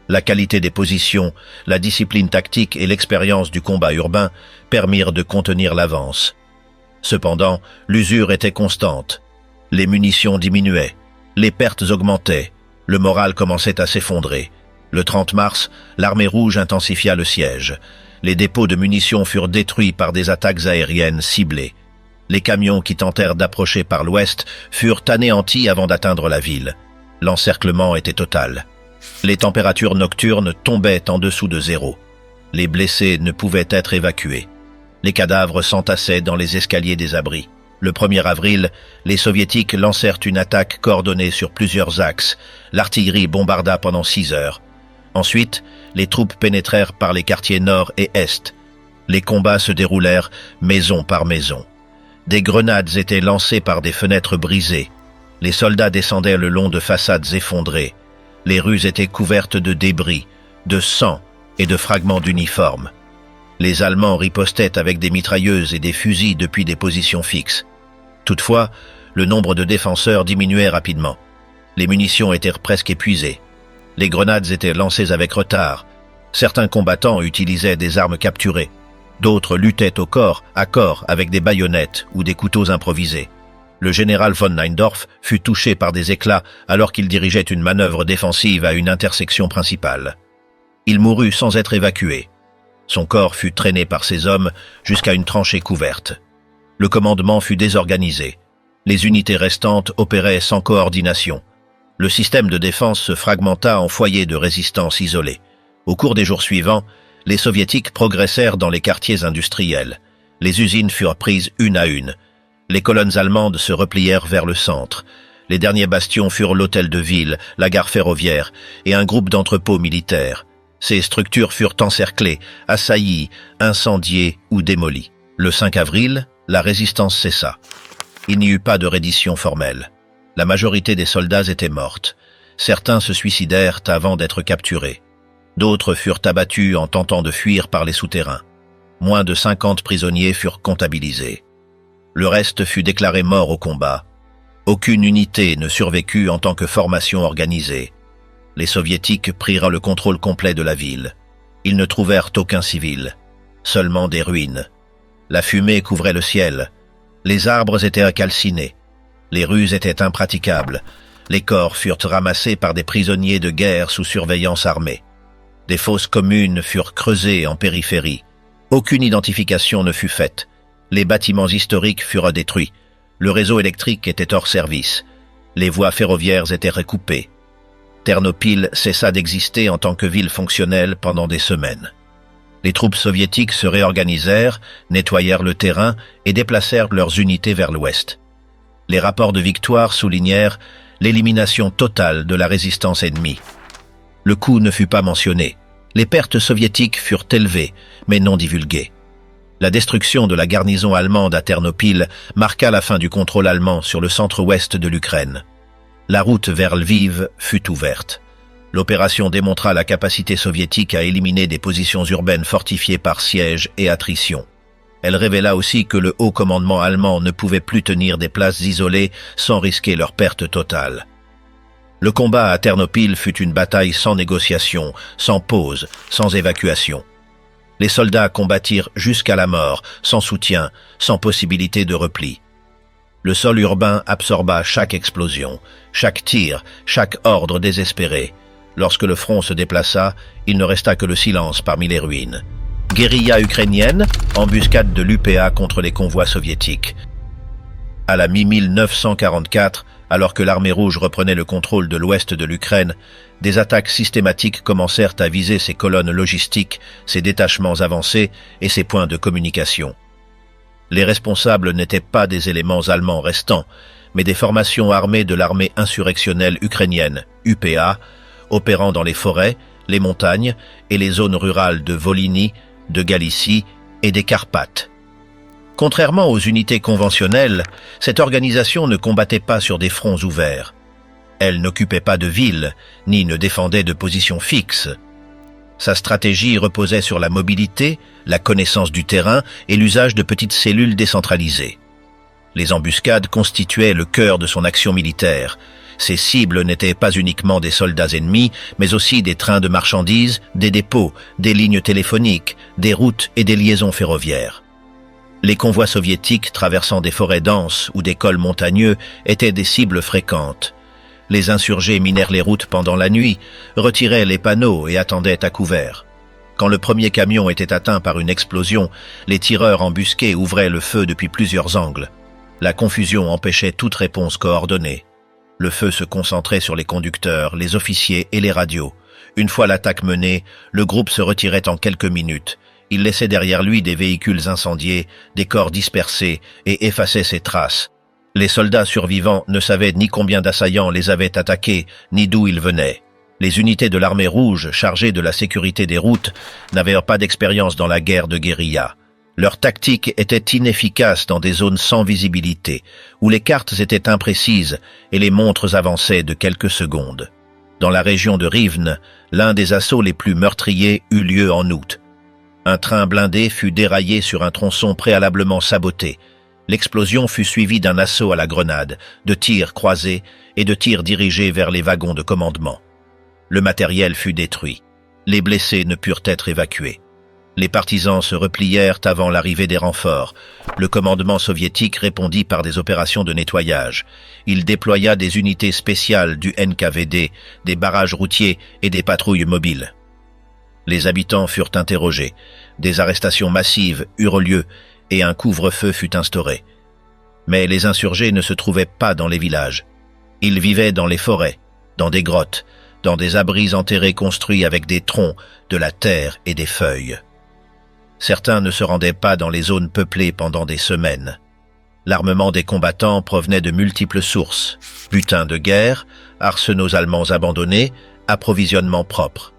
La qualité des positions, la discipline tactique et l'expérience du combat urbain permirent de contenir l'avance. Cependant, l'usure était constante. Les munitions diminuaient, les pertes augmentaient, le moral commençait à s'effondrer. Le 30 mars, l'armée rouge intensifia le siège. Les dépôts de munitions furent détruits par des attaques aériennes ciblées. Les camions qui tentèrent d'approcher par l'ouest furent anéantis avant d'atteindre la ville. L'encerclement était total. Les températures nocturnes tombaient en dessous de zéro. Les blessés ne pouvaient être évacués. Les cadavres s'entassaient dans les escaliers des abris. Le 1er avril, les Soviétiques lancèrent une attaque coordonnée sur plusieurs axes. L'artillerie bombarda pendant 6 heures. Ensuite, les troupes pénétrèrent par les quartiers nord et est. Les combats se déroulèrent maison par maison. Des grenades étaient lancées par des fenêtres brisées. Les soldats descendaient le long de façades effondrées. Les rues étaient couvertes de débris, de sang et de fragments d'uniformes. Les Allemands ripostaient avec des mitrailleuses et des fusils depuis des positions fixes. Toutefois, le nombre de défenseurs diminuait rapidement. Les munitions étaient presque épuisées. Les grenades étaient lancées avec retard. Certains combattants utilisaient des armes capturées. D'autres luttaient au corps à corps avec des baïonnettes ou des couteaux improvisés. Le général von Neindorf fut touché par des éclats alors qu'il dirigeait une manœuvre défensive à une intersection principale. Il mourut sans être évacué. Son corps fut traîné par ses hommes jusqu'à une tranchée couverte. Le commandement fut désorganisé. Les unités restantes opéraient sans coordination. Le système de défense se fragmenta en foyers de résistance isolés. Au cours des jours suivants, les Soviétiques progressèrent dans les quartiers industriels. Les usines furent prises une à une. Les colonnes allemandes se replièrent vers le centre. Les derniers bastions furent l'hôtel de ville, la gare ferroviaire et un groupe d'entrepôts militaires. Ces structures furent encerclées, assaillies, incendiées ou démolies. Le 5 avril, la résistance cessa. Il n'y eut pas de reddition formelle. La majorité des soldats étaient mortes. Certains se suicidèrent avant d'être capturés. D'autres furent abattus en tentant de fuir par les souterrains. Moins de 50 prisonniers furent comptabilisés. Le reste fut déclaré mort au combat. Aucune unité ne survécut en tant que formation organisée. Les Soviétiques prirent le contrôle complet de la ville. Ils ne trouvèrent aucun civil, seulement des ruines. La fumée couvrait le ciel. Les arbres étaient calcinés. Les rues étaient impraticables. Les corps furent ramassés par des prisonniers de guerre sous surveillance armée. Des fosses communes furent creusées en périphérie. Aucune identification ne fut faite. Les bâtiments historiques furent détruits. Le réseau électrique était hors service. Les voies ferroviaires étaient recoupées. Ternopil cessa d'exister en tant que ville fonctionnelle pendant des semaines. Les troupes soviétiques se réorganisèrent, nettoyèrent le terrain et déplacèrent leurs unités vers l'ouest. Les rapports de victoire soulignèrent l'élimination totale de la résistance ennemie. Le coup ne fut pas mentionné. Les pertes soviétiques furent élevées, mais non divulguées. La destruction de la garnison allemande à Ternopil marqua la fin du contrôle allemand sur le centre-ouest de l'Ukraine. La route vers Lviv fut ouverte. L'opération démontra la capacité soviétique à éliminer des positions urbaines fortifiées par siège et attrition. Elle révéla aussi que le haut commandement allemand ne pouvait plus tenir des places isolées sans risquer leur perte totale. Le combat à Ternopil fut une bataille sans négociation, sans pause, sans évacuation. Les soldats combattirent jusqu'à la mort, sans soutien, sans possibilité de repli. Le sol urbain absorba chaque explosion, chaque tir, chaque ordre désespéré. Lorsque le front se déplaça, il ne resta que le silence parmi les ruines. Guérilla ukrainienne, embuscade de l'UPA contre les convois soviétiques. À la mi-1944, alors que l'armée rouge reprenait le contrôle de l'ouest de l'Ukraine, des attaques systématiques commencèrent à viser ses colonnes logistiques, ses détachements avancés et ses points de communication. Les responsables n'étaient pas des éléments allemands restants, mais des formations armées de l'armée insurrectionnelle ukrainienne, UPA, opérant dans les forêts, les montagnes et les zones rurales de Volhynie, de Galicie et des Carpates. Contrairement aux unités conventionnelles, cette organisation ne combattait pas sur des fronts ouverts. Elle n'occupait pas de villes, ni ne défendait de positions fixes. Sa stratégie reposait sur la mobilité, la connaissance du terrain et l'usage de petites cellules décentralisées. Les embuscades constituaient le cœur de son action militaire. Ses cibles n'étaient pas uniquement des soldats ennemis, mais aussi des trains de marchandises, des dépôts, des lignes téléphoniques, des routes et des liaisons ferroviaires. Les convois soviétiques traversant des forêts denses ou des cols montagneux étaient des cibles fréquentes. Les insurgés minèrent les routes pendant la nuit, retiraient les panneaux et attendaient à couvert. Quand le premier camion était atteint par une explosion, les tireurs embusqués ouvraient le feu depuis plusieurs angles. La confusion empêchait toute réponse coordonnée. Le feu se concentrait sur les conducteurs, les officiers et les radios. Une fois l'attaque menée, le groupe se retirait en quelques minutes. Il laissait derrière lui des véhicules incendiés, des corps dispersés et effaçait ses traces. Les soldats survivants ne savaient ni combien d'assaillants les avaient attaqués, ni d'où ils venaient. Les unités de l'armée rouge, chargées de la sécurité des routes, n'avaient pas d'expérience dans la guerre de guérilla. Leur tactique était inefficace dans des zones sans visibilité, où les cartes étaient imprécises et les montres avançaient de quelques secondes. Dans la région de Rivne, l'un des assauts les plus meurtriers eut lieu en août. Un train blindé fut déraillé sur un tronçon préalablement saboté. L'explosion fut suivie d'un assaut à la grenade, de tirs croisés et de tirs dirigés vers les wagons de commandement. Le matériel fut détruit. Les blessés ne purent être évacués. Les partisans se replièrent avant l'arrivée des renforts. Le commandement soviétique répondit par des opérations de nettoyage. Il déploya des unités spéciales du NKVD, des barrages routiers et des patrouilles mobiles. Les habitants furent interrogés. Des arrestations massives eurent lieu et un couvre-feu fut instauré. Mais les insurgés ne se trouvaient pas dans les villages. Ils vivaient dans les forêts, dans des grottes, dans des abris enterrés construits avec des troncs, de la terre et des feuilles. Certains ne se rendaient pas dans les zones peuplées pendant des semaines. L'armement des combattants provenait de multiples sources: butins de guerre, arsenaux allemands abandonnés, approvisionnement propre.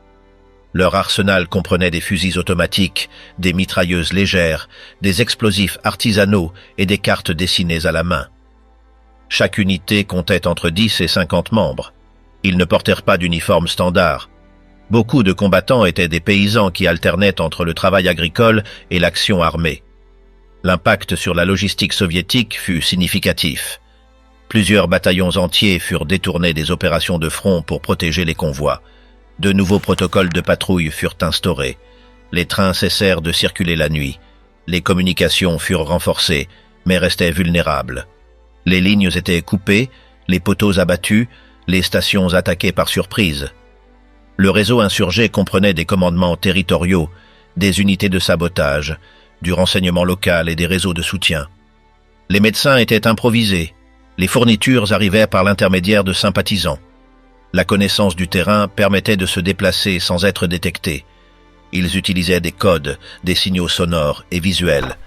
Leur arsenal comprenait des fusils automatiques, des mitrailleuses légères, des explosifs artisanaux et des cartes dessinées à la main. Chaque unité comptait entre 10 et 50 membres. Ils ne portèrent pas d'uniforme standard. Beaucoup de combattants étaient des paysans qui alternaient entre le travail agricole et l'action armée. L'impact sur la logistique soviétique fut significatif. Plusieurs bataillons entiers furent détournés des opérations de front pour protéger les convois. De nouveaux protocoles de patrouille furent instaurés. Les trains cessèrent de circuler la nuit. Les communications furent renforcées, mais restaient vulnérables. Les lignes étaient coupées, les poteaux abattus, les stations attaquées par surprise. Le réseau insurgé comprenait des commandements territoriaux, des unités de sabotage, du renseignement local et des réseaux de soutien. Les médecins étaient improvisés. Les fournitures arrivaient par l'intermédiaire de sympathisants. La connaissance du terrain permettait de se déplacer sans être détecté. Ils utilisaient des codes, des signaux sonores et visuels.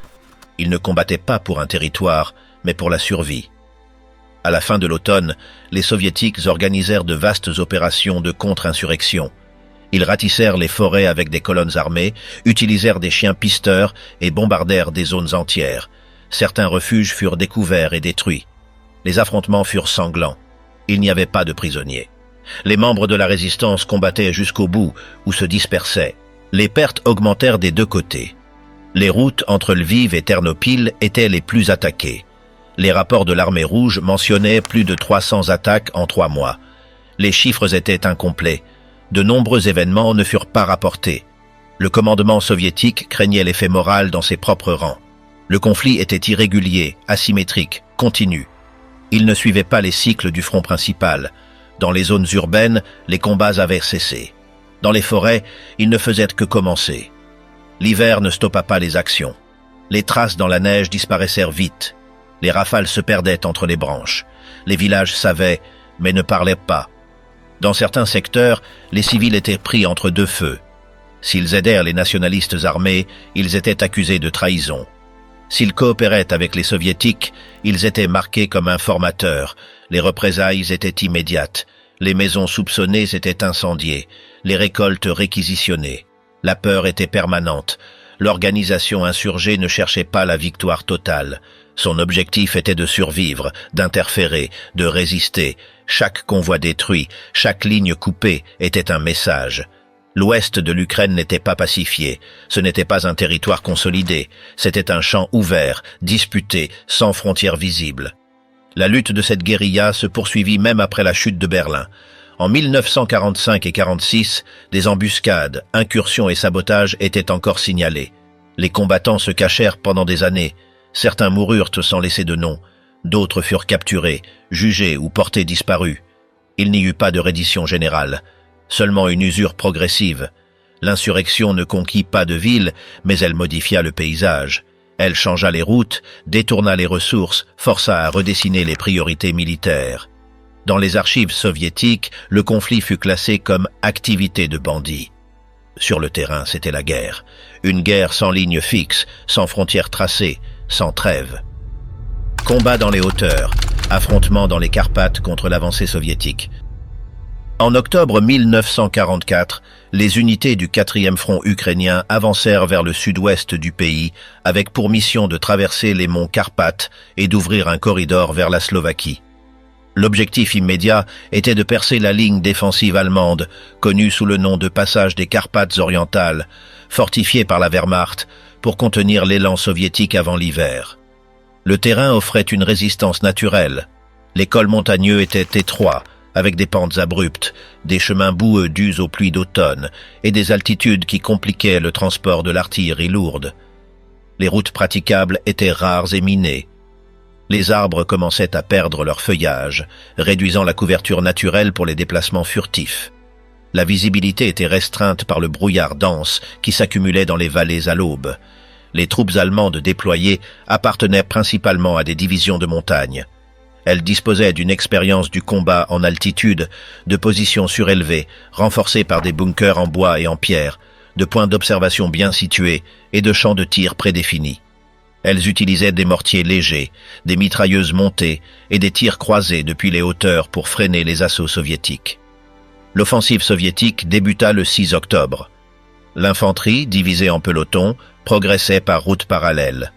Ils ne combattaient pas pour un territoire, mais pour la survie. À la fin de l'automne, les Soviétiques organisèrent de vastes opérations de contre-insurrection. Ils ratissèrent les forêts avec des colonnes armées, utilisèrent des chiens pisteurs et bombardèrent des zones entières. Certains refuges furent découverts et détruits. Les affrontements furent sanglants. Il n'y avait pas de prisonniers. Les membres de la résistance combattaient jusqu'au bout ou se dispersaient. Les pertes augmentèrent des deux côtés. Les routes entre Lviv et Ternopil étaient les plus attaquées. Les rapports de l'armée rouge mentionnaient plus de 300 attaques en 3 mois. Les chiffres étaient incomplets. De nombreux événements ne furent pas rapportés. Le commandement soviétique craignait l'effet moral dans ses propres rangs. Le conflit était irrégulier, asymétrique, continu. Il ne suivait pas les cycles du front principal. Dans les zones urbaines, les combats avaient cessé. Dans les forêts, ils ne faisaient que commencer. L'hiver ne stoppa pas les actions. Les traces dans la neige disparaissèrent vite. Les rafales se perdaient entre les branches. Les villages savaient, mais ne parlaient pas. Dans certains secteurs, les civils étaient pris entre deux feux. S'ils aidèrent les nationalistes armés, ils étaient accusés de trahison. S'ils coopéraient avec les soviétiques, ils étaient marqués comme informateurs. Les représailles étaient immédiates. Les maisons soupçonnées étaient incendiées. Les récoltes réquisitionnées. La peur était permanente. L'organisation insurgée ne cherchait pas la victoire totale. Son objectif était de survivre, d'interférer, de résister. Chaque convoi détruit, chaque ligne coupée était un message. L'ouest de l'Ukraine n'était pas pacifié. Ce n'était pas un territoire consolidé. C'était un champ ouvert, disputé, sans frontières visibles. La lutte de cette guérilla se poursuivit même après la chute de Berlin. En 1945 et 46, des embuscades, incursions et sabotages étaient encore signalés. Les combattants se cachèrent pendant des années. Certains moururent sans laisser de nom. D'autres furent capturés, jugés ou portés disparus. Il n'y eut pas de reddition générale. Seulement une usure progressive. L'insurrection ne conquit pas de ville, mais elle modifia le paysage. Elle changea les routes, détourna les ressources, força à redessiner les priorités militaires. Dans les archives soviétiques, le conflit fut classé comme activité de bandits. Sur le terrain, c'était la guerre. Une guerre sans ligne fixe, sans frontières tracées, sans trêve. Combat dans les hauteurs, affrontement dans les Carpates contre l'avancée soviétique. En octobre 1944, les unités du 4e front ukrainien avancèrent vers le sud-ouest du pays avec pour mission de traverser les monts Carpates et d'ouvrir un corridor vers la Slovaquie. L'objectif immédiat était de percer la ligne défensive allemande, connue sous le nom de passage des Carpates orientales, fortifiée par la Wehrmacht pour contenir l'élan soviétique avant l'hiver. Le terrain offrait une résistance naturelle. Les cols montagneux étaient étroits, avec des pentes abruptes, des chemins boueux dus aux pluies d'automne et des altitudes qui compliquaient le transport de l'artillerie lourde. Les routes praticables étaient rares et minées. Les arbres commençaient à perdre leur feuillage, réduisant la couverture naturelle pour les déplacements furtifs. La visibilité était restreinte par le brouillard dense qui s'accumulait dans les vallées à l'aube. Les troupes allemandes déployées appartenaient principalement à des divisions de montagne. Elles disposaient d'une expérience du combat en altitude, de positions surélevées, renforcées par des bunkers en bois et en pierre, de points d'observation bien situés et de champs de tir prédéfinis. Elles utilisaient des mortiers légers, des mitrailleuses montées et des tirs croisés depuis les hauteurs pour freiner les assauts soviétiques. L'offensive soviétique débuta le 6 octobre. L'infanterie, divisée en pelotons, progressait par route parallèle.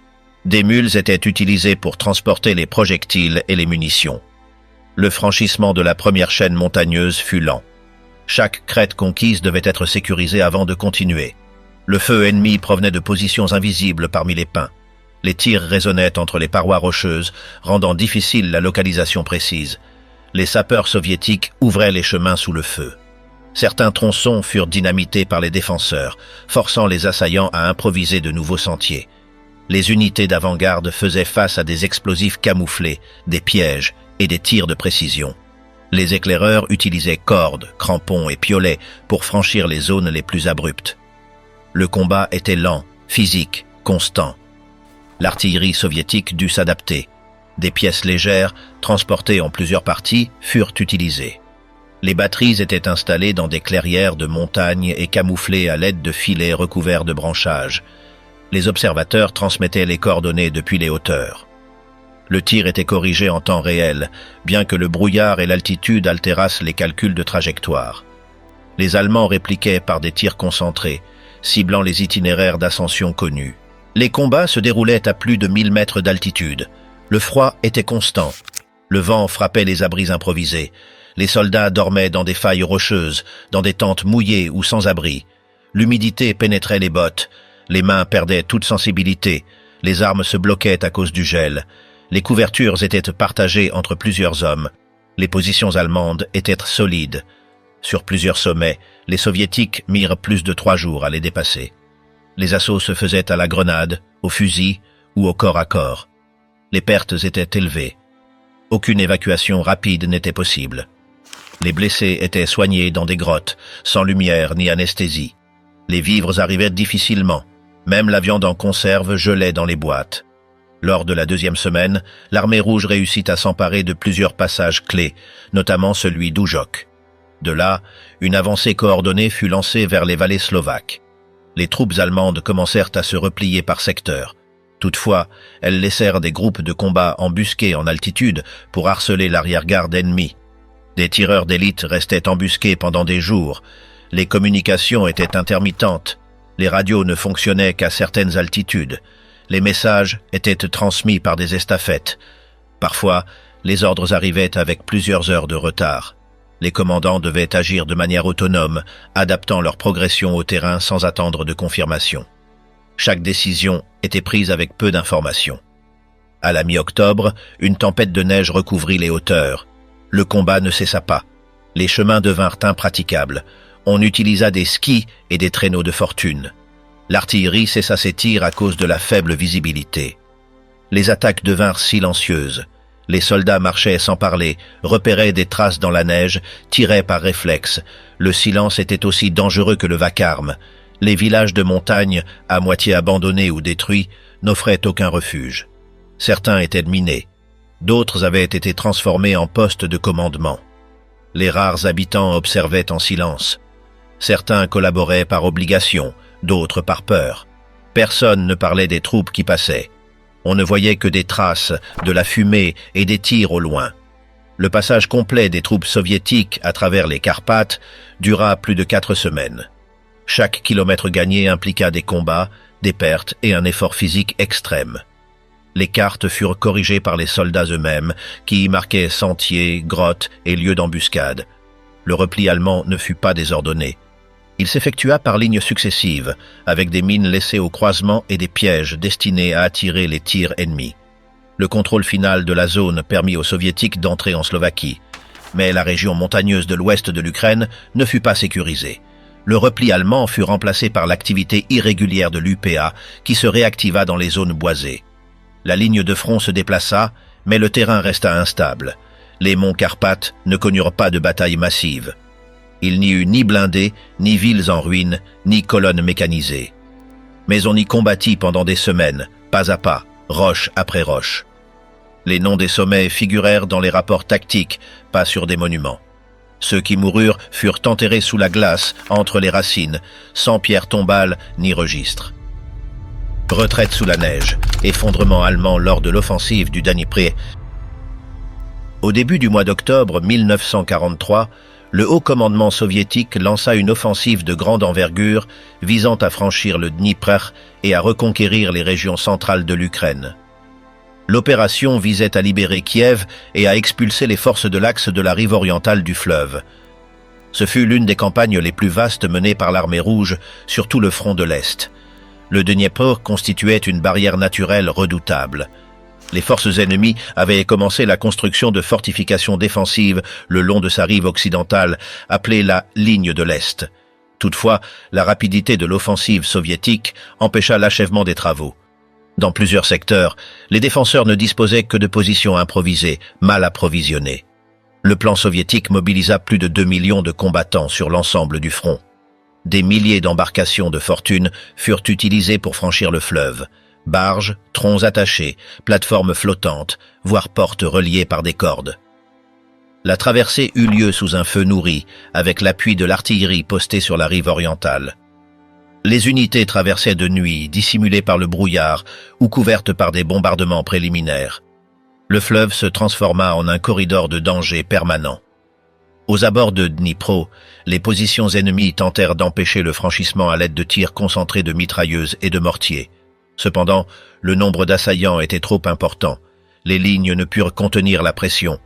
Des mules étaient utilisées pour transporter les projectiles et les munitions. Le franchissement de la première chaîne montagneuse fut lent. Chaque crête conquise devait être sécurisée avant de continuer. Le feu ennemi provenait de positions invisibles parmi les pins. Les tirs résonnaient entre les parois rocheuses, rendant difficile la localisation précise. Les sapeurs soviétiques ouvraient les chemins sous le feu. Certains tronçons furent dynamités par les défenseurs, forçant les assaillants à improviser de nouveaux sentiers. Les unités d'avant-garde faisaient face à des explosifs camouflés, des pièges et des tirs de précision. Les éclaireurs utilisaient cordes, crampons et piolets pour franchir les zones les plus abruptes. Le combat était lent, physique, constant. L'artillerie soviétique dut s'adapter. Des pièces légères, transportées en plusieurs parties, furent utilisées. Les batteries étaient installées dans des clairières de montagne et camouflées à l'aide de filets recouverts de branchages. Les observateurs transmettaient les coordonnées depuis les hauteurs. Le tir était corrigé en temps réel, bien que le brouillard et l'altitude altérassent les calculs de trajectoire. Les Allemands répliquaient par des tirs concentrés, ciblant les itinéraires d'ascension connus. Les combats se déroulaient à plus de 1000 mètres d'altitude. Le froid était constant. Le vent frappait les abris improvisés. Les soldats dormaient dans des failles rocheuses, dans des tentes mouillées ou sans abri. L'humidité pénétrait les bottes. Les mains perdaient toute sensibilité. Les armes se bloquaient à cause du gel. Les couvertures étaient partagées entre plusieurs hommes. Les positions allemandes étaient solides. Sur plusieurs sommets, les soviétiques mirent plus de 3 jours à les dépasser. Les assauts se faisaient à la grenade, au fusil ou au corps à corps. Les pertes étaient élevées. Aucune évacuation rapide n'était possible. Les blessés étaient soignés dans des grottes, sans lumière ni anesthésie. Les vivres arrivaient difficilement. Même la viande en conserve gelait dans les boîtes. Lors de la 2e semaine, l'armée rouge réussit à s'emparer de plusieurs passages clés, notamment celui d'Oujok. De là, une avancée coordonnée fut lancée vers les vallées slovaques. Les troupes allemandes commencèrent à se replier par secteur. Toutefois, elles laissèrent des groupes de combat embusqués en altitude pour harceler l'arrière-garde ennemie. Des tireurs d'élite restaient embusqués pendant des jours. Les communications étaient intermittentes. Les radios ne fonctionnaient qu'à certaines altitudes. Les messages étaient transmis par des estafettes. Parfois, les ordres arrivaient avec plusieurs heures de retard. Les commandants devaient agir de manière autonome, adaptant leur progression au terrain sans attendre de confirmation. Chaque décision était prise avec peu d'informations. À la mi-octobre, une tempête de neige recouvrit les hauteurs. Le combat ne cessa pas. Les chemins devinrent impraticables. On utilisa des skis et des traîneaux de fortune. L'artillerie cessa ses tirs à cause de la faible visibilité. Les attaques devinrent silencieuses. Les soldats marchaient sans parler, repéraient des traces dans la neige, tiraient par réflexe. Le silence était aussi dangereux que le vacarme. Les villages de montagne, à moitié abandonnés ou détruits, n'offraient aucun refuge. Certains étaient minés. D'autres avaient été transformés en postes de commandement. Les rares habitants observaient en silence. Certains collaboraient par obligation, d'autres par peur. Personne ne parlait des troupes qui passaient. On ne voyait que des traces, de la fumée et des tirs au loin. Le passage complet des troupes soviétiques à travers les Carpates dura plus de 4 semaines. Chaque kilomètre gagné impliqua des combats, des pertes et un effort physique extrême. Les cartes furent corrigées par les soldats eux-mêmes, qui y marquaient sentiers, grottes et lieux d'embuscade. Le repli allemand ne fut pas désordonné. Il s'effectua par lignes successives, avec des mines laissées au croisement et des pièges destinés à attirer les tirs ennemis. Le contrôle final de la zone permit aux Soviétiques d'entrer en Slovaquie, mais la région montagneuse de l'ouest de l'Ukraine ne fut pas sécurisée. Le repli allemand fut remplacé par l'activité irrégulière de l'UPA qui se réactiva dans les zones boisées. La ligne de front se déplaça, mais le terrain resta instable. Les monts Carpates ne connurent pas de bataille massive. Il n'y eut ni blindés, ni villes en ruine, ni colonnes mécanisées. Mais on y combattit pendant des semaines, pas à pas, roche après roche. Les noms des sommets figurèrent dans les rapports tactiques, pas sur des monuments. Ceux qui moururent furent enterrés sous la glace, entre les racines, sans pierre tombale ni registre. Retraite sous la neige, effondrement allemand lors de l'offensive du Dnieper. Au début du mois d'octobre 1943, le haut commandement soviétique lança une offensive de grande envergure visant à franchir le Dnieper et à reconquérir les régions centrales de l'Ukraine. L'opération visait à libérer Kiev et à expulser les forces de l'Axe de la rive orientale du fleuve. Ce fut l'une des campagnes les plus vastes menées par l'armée rouge sur tout le front de l'Est. Le Dnieper constituait une barrière naturelle redoutable. Les forces ennemies avaient commencé la construction de fortifications défensives le long de sa rive occidentale, appelée la ligne de l'Est. Toutefois, la rapidité de l'offensive soviétique empêcha l'achèvement des travaux. Dans plusieurs secteurs, les défenseurs ne disposaient que de positions improvisées, mal approvisionnées. Le plan soviétique mobilisa plus de 2 millions de combattants sur l'ensemble du front. Des milliers d'embarcations de fortune furent utilisées pour franchir le fleuve, Barges, troncs attachés, plateformes flottantes, voire portes reliées par des cordes. La traversée eut lieu sous un feu nourri, avec l'appui de l'artillerie postée sur la rive orientale. Les unités traversaient de nuit, dissimulées par le brouillard ou couvertes par des bombardements préliminaires. Le fleuve se transforma en un corridor de danger permanent. Aux abords de Dnipro, les positions ennemies tentèrent d'empêcher le franchissement à l'aide de tirs concentrés de mitrailleuses et de mortiers. Cependant, le nombre d'assaillants était trop important. Les lignes ne purent contenir la pression.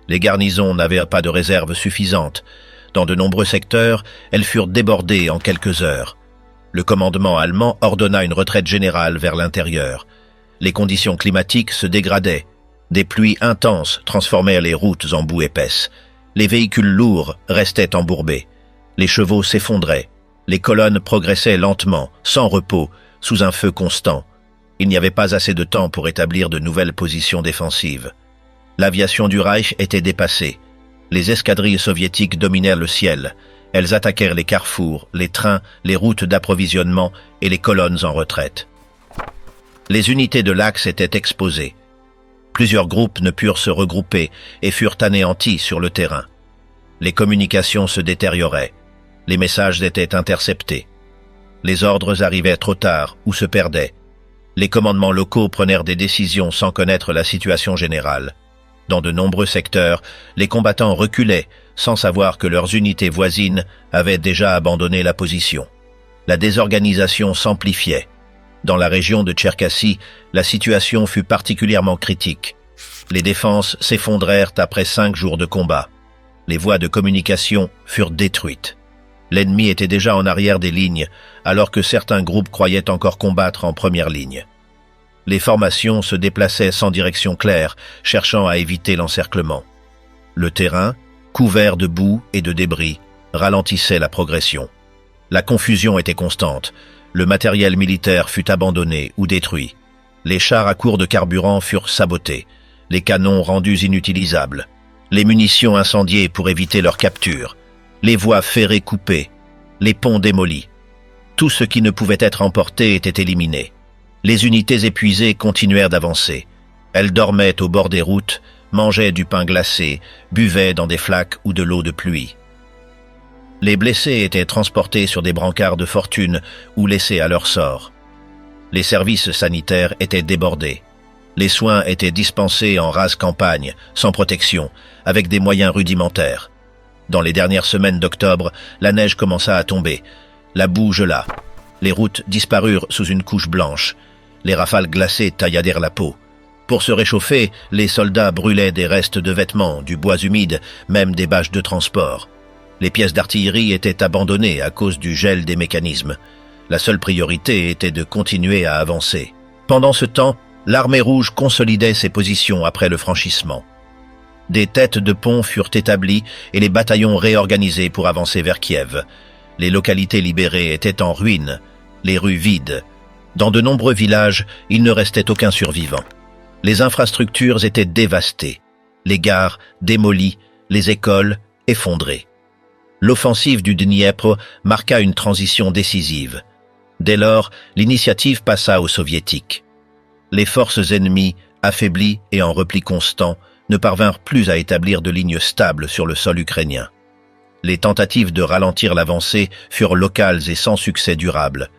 Les garnisons n'avaient pas de réserve suffisante. Dans de nombreux secteurs, elles furent débordées en quelques heures. Le commandement allemand ordonna une retraite générale vers l'intérieur. Les conditions climatiques se dégradaient. Des pluies intenses transformèrent les routes en boue épaisse. Les véhicules lourds restaient embourbés. Les chevaux s'effondraient. Les colonnes progressaient lentement, sans repos, sous un feu constant. Il n'y avait pas assez de temps pour établir de nouvelles positions défensives. L'aviation du Reich était dépassée. Les escadrilles soviétiques dominèrent le ciel. Elles attaquèrent les carrefours, les trains, les routes d'approvisionnement et les colonnes en retraite. Les unités de l'Axe étaient exposées. Plusieurs groupes ne purent se regrouper et furent anéantis sur le terrain. Les communications se détérioraient. Les messages étaient interceptés. Les ordres arrivaient trop tard ou se perdaient. Les commandements locaux prenèrent des décisions sans connaître la situation générale. Dans de nombreux secteurs, les combattants reculaient sans savoir que leurs unités voisines avaient déjà abandonné la position. La désorganisation s'amplifiait. Dans la région de Tcherkassy, la situation fut particulièrement critique. Les défenses s'effondrèrent après 5 jours de combat. Les voies de communication furent détruites. L'ennemi était déjà en arrière des lignes, alors que certains groupes croyaient encore combattre en première ligne. Les formations se déplaçaient sans direction claire, cherchant à éviter l'encerclement. Le terrain, couvert de boue et de débris, ralentissait la progression. La confusion était constante. Le matériel militaire fut abandonné ou détruit. Les chars à court de carburant furent sabotés, les canons rendus inutilisables, les munitions incendiées pour éviter leur capture, les voies ferrées coupées, les ponts démolis. Tout ce qui ne pouvait être emporté était éliminé. Les unités épuisées continuèrent d'avancer. Elles dormaient au bord des routes, mangeaient du pain glacé, buvaient dans des flaques ou de l'eau de pluie. Les blessés étaient transportés sur des brancards de fortune ou laissés à leur sort. Les services sanitaires étaient débordés. Les soins étaient dispensés en rase campagne, sans protection, avec des moyens rudimentaires. Dans les dernières semaines d'octobre, la neige commença à tomber. La boue gela. Les routes disparurent sous une couche blanche. Les rafales glacées tailladèrent la peau. Pour se réchauffer, les soldats brûlaient des restes de vêtements, du bois humide, même des bâches de transport. Les pièces d'artillerie étaient abandonnées à cause du gel des mécanismes. La seule priorité était de continuer à avancer. Pendant ce temps, l'armée rouge consolidait ses positions après le franchissement. Des têtes de pont furent établies et les bataillons réorganisés pour avancer vers Kiev. Les localités libérées étaient en ruine, les rues vides. Dans de nombreux villages, il ne restait aucun survivant. Les infrastructures étaient dévastées, les gares démolies, les écoles effondrées. L'offensive du Dniepr marqua une transition décisive. Dès lors, l'initiative passa aux soviétiques. Les forces ennemies, affaiblies et en repli constant, ne parvinrent plus à établir de lignes stables sur le sol ukrainien. Les tentatives de ralentir l'avancée furent locales et sans succès durable.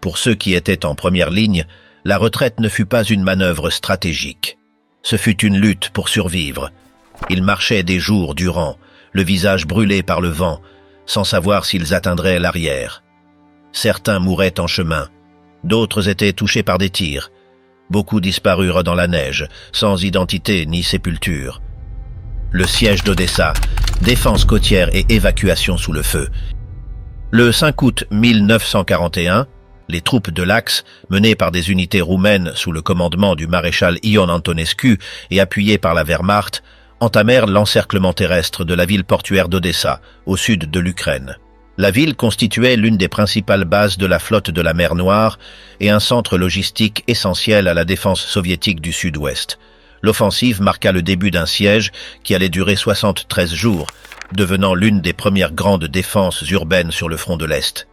Pour ceux qui étaient en première ligne, la retraite ne fut pas une manœuvre stratégique. Ce fut une lutte pour survivre. Ils marchaient des jours durant, le visage brûlé par le vent, sans savoir s'ils atteindraient l'arrière. Certains mouraient en chemin, d'autres étaient touchés par des tirs. Beaucoup disparurent dans la neige, sans identité ni sépulture. Le siège d'Odessa, défense côtière et évacuation sous le feu. Le 5 août 1941, les troupes de l'Axe, menées par des unités roumaines sous le commandement du maréchal Ion Antonescu et appuyées par la Wehrmacht, entamèrent l'encerclement terrestre de la ville portuaire d'Odessa, au sud de l'Ukraine. La ville constituait l'une des principales bases de la flotte de la mer Noire et un centre logistique essentiel à la défense soviétique du sud-ouest. L'offensive marqua le début d'un siège qui allait durer 73 jours, devenant l'une des premières grandes défenses urbaines sur le front de l'Est.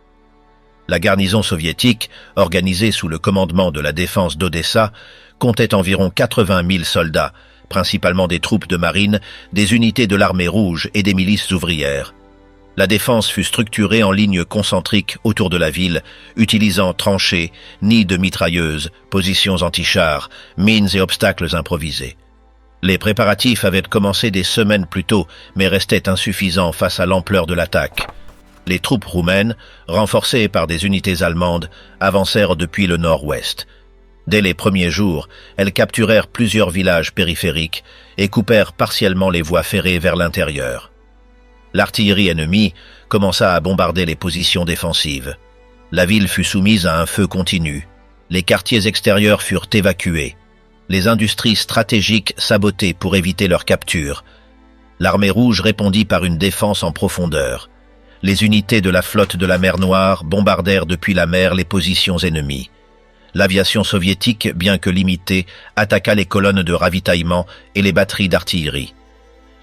La garnison soviétique, organisée sous le commandement de la défense d'Odessa, comptait environ 80 000 soldats, principalement des troupes de marine, des unités de l'armée rouge et des milices ouvrières. La défense fut structurée en lignes concentriques autour de la ville, utilisant tranchées, nids de mitrailleuses, positions anti-chars, mines et obstacles improvisés. Les préparatifs avaient commencé des semaines plus tôt, mais restaient insuffisants face à l'ampleur de l'attaque. Les troupes roumaines, renforcées par des unités allemandes, avancèrent depuis le nord-ouest. Dès les premiers jours, elles capturèrent plusieurs villages périphériques et coupèrent partiellement les voies ferrées vers l'intérieur. L'artillerie ennemie commença à bombarder les positions défensives. La ville fut soumise à un feu continu. Les quartiers extérieurs furent évacués. Les industries stratégiques sabotées pour éviter leur capture. L'armée rouge répondit par une défense en profondeur. Les unités de la flotte de la mer Noire bombardèrent depuis la mer les positions ennemies. L'aviation soviétique, bien que limitée, attaqua les colonnes de ravitaillement et les batteries d'artillerie.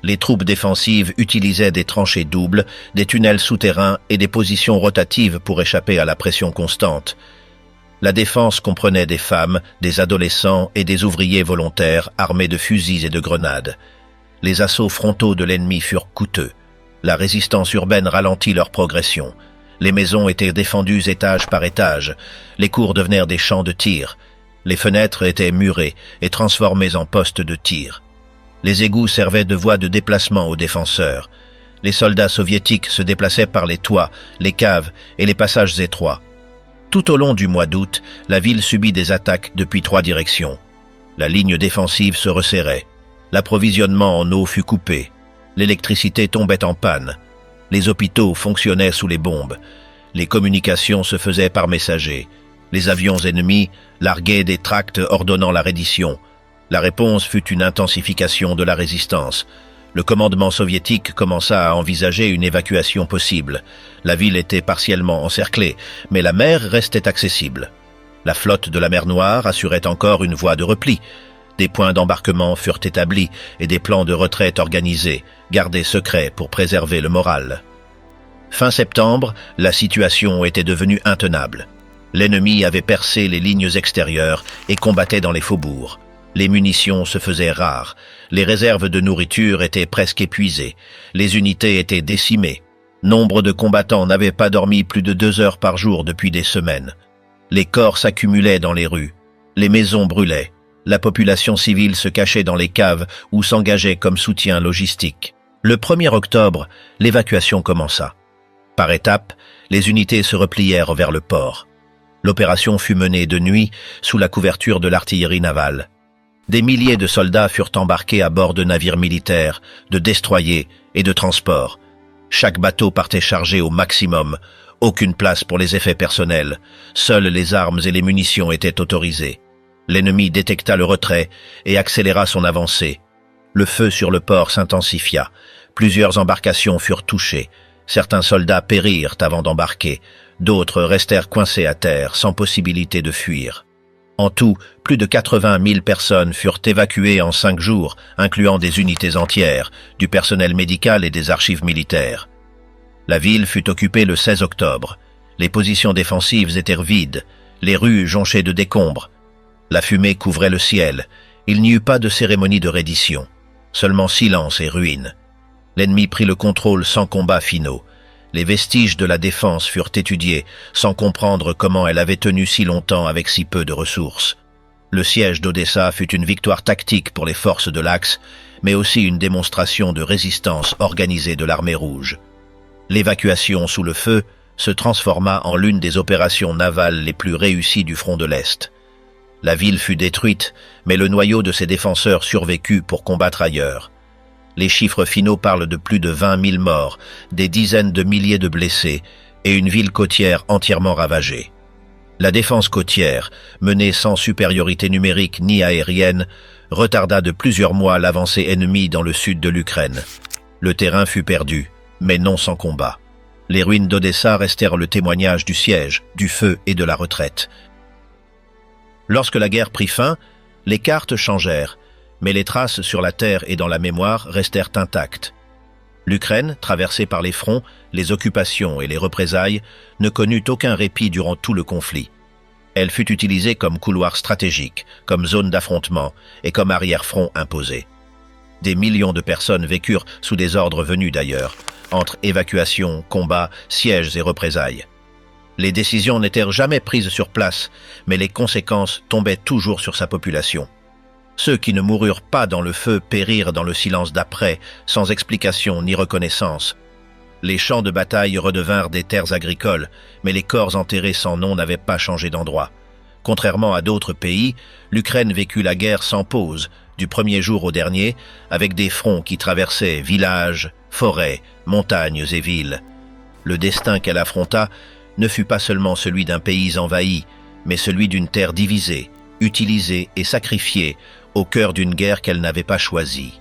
Les troupes défensives utilisaient des tranchées doubles, des tunnels souterrains et des positions rotatives pour échapper à la pression constante. La défense comprenait des femmes, des adolescents et des ouvriers volontaires armés de fusils et de grenades. Les assauts frontaux de l'ennemi furent coûteux. La résistance urbaine ralentit leur progression. Les maisons étaient défendues étage par étage. Les cours devinrent des champs de tir. Les fenêtres étaient murées et transformées en postes de tir. Les égouts servaient de voies de déplacement aux défenseurs. Les soldats soviétiques se déplaçaient par les toits, les caves et les passages étroits. Tout au long du mois d'août, la ville subit des attaques depuis 3 directions. La ligne défensive se resserrait. L'approvisionnement en eau fut coupé. L'électricité tombait en panne. Les hôpitaux fonctionnaient sous les bombes. Les communications se faisaient par messagers. Les avions ennemis larguaient des tracts ordonnant la reddition. La réponse fut une intensification de la résistance. Le commandement soviétique commença à envisager une évacuation possible. La ville était partiellement encerclée, mais la mer restait accessible. La flotte de la mer Noire assurait encore une voie de repli. Des points d'embarquement furent établis et des plans de retraite organisés, gardés secrets pour préserver le moral. Fin septembre, la situation était devenue intenable. L'ennemi avait percé les lignes extérieures et combattait dans les faubourgs. Les munitions se faisaient rares, les réserves de nourriture étaient presque épuisées, les unités étaient décimées. Nombre de combattants n'avaient pas dormi plus de 2 heures par jour depuis des semaines. Les corps s'accumulaient dans les rues, les maisons brûlaient. La population civile se cachait dans les caves ou s'engageait comme soutien logistique. Le 1er octobre, l'évacuation commença. Par étapes, les unités se replièrent vers le port. L'opération fut menée de nuit sous la couverture de l'artillerie navale. Des milliers de soldats furent embarqués à bord de navires militaires, de destroyers et de transports. Chaque bateau partait chargé au maximum. Aucune place pour les effets personnels. Seules les armes et les munitions étaient autorisées. L'ennemi détecta le retrait et accéléra son avancée. Le feu sur le port s'intensifia. Plusieurs embarcations furent touchées. Certains soldats périrent avant d'embarquer. D'autres restèrent coincés à terre, sans possibilité de fuir. En tout, plus de 80 000 personnes furent évacuées en 5 jours, incluant des unités entières, du personnel médical et des archives militaires. La ville fut occupée le 16 octobre. Les positions défensives étaient vides, les rues jonchées de décombres. La fumée couvrait le ciel. Il n'y eut pas de cérémonie de reddition. Seulement silence et ruines. L'ennemi prit le contrôle sans combats finaux. Les vestiges de la défense furent étudiés, sans comprendre comment elle avait tenu si longtemps avec si peu de ressources. Le siège d'Odessa fut une victoire tactique pour les forces de l'Axe, mais aussi une démonstration de résistance organisée de l'armée rouge. L'évacuation sous le feu se transforma en l'une des opérations navales les plus réussies du front de l'Est. La ville fut détruite, mais le noyau de ses défenseurs survécut pour combattre ailleurs. Les chiffres finaux parlent de plus de 20 000 morts, des dizaines de milliers de blessés et une ville côtière entièrement ravagée. La défense côtière, menée sans supériorité numérique ni aérienne, retarda de plusieurs mois l'avancée ennemie dans le sud de l'Ukraine. Le terrain fut perdu, mais non sans combat. Les ruines d'Odessa restèrent le témoignage du siège, du feu et de la retraite. Lorsque la guerre prit fin, les cartes changèrent, mais les traces sur la terre et dans la mémoire restèrent intactes. L'Ukraine, traversée par les fronts, les occupations et les représailles, ne connut aucun répit durant tout le conflit. Elle fut utilisée comme couloir stratégique, comme zone d'affrontement et comme arrière-front imposé. Des millions de personnes vécurent sous des ordres venus d'ailleurs, entre évacuations, combats, sièges et représailles. Les décisions n'étaient jamais prises sur place, mais les conséquences tombaient toujours sur sa population. Ceux qui ne moururent pas dans le feu périrent dans le silence d'après, sans explication ni reconnaissance. Les champs de bataille redevinrent des terres agricoles, mais les corps enterrés sans nom n'avaient pas changé d'endroit. Contrairement à d'autres pays, l'Ukraine vécut la guerre sans pause, du premier jour au dernier, avec des fronts qui traversaient villages, forêts, montagnes et villes. Le destin qu'elle affronta ne fut pas seulement celui d'un pays envahi, mais celui d'une terre divisée, utilisée et sacrifiée au cœur d'une guerre qu'elle n'avait pas choisie.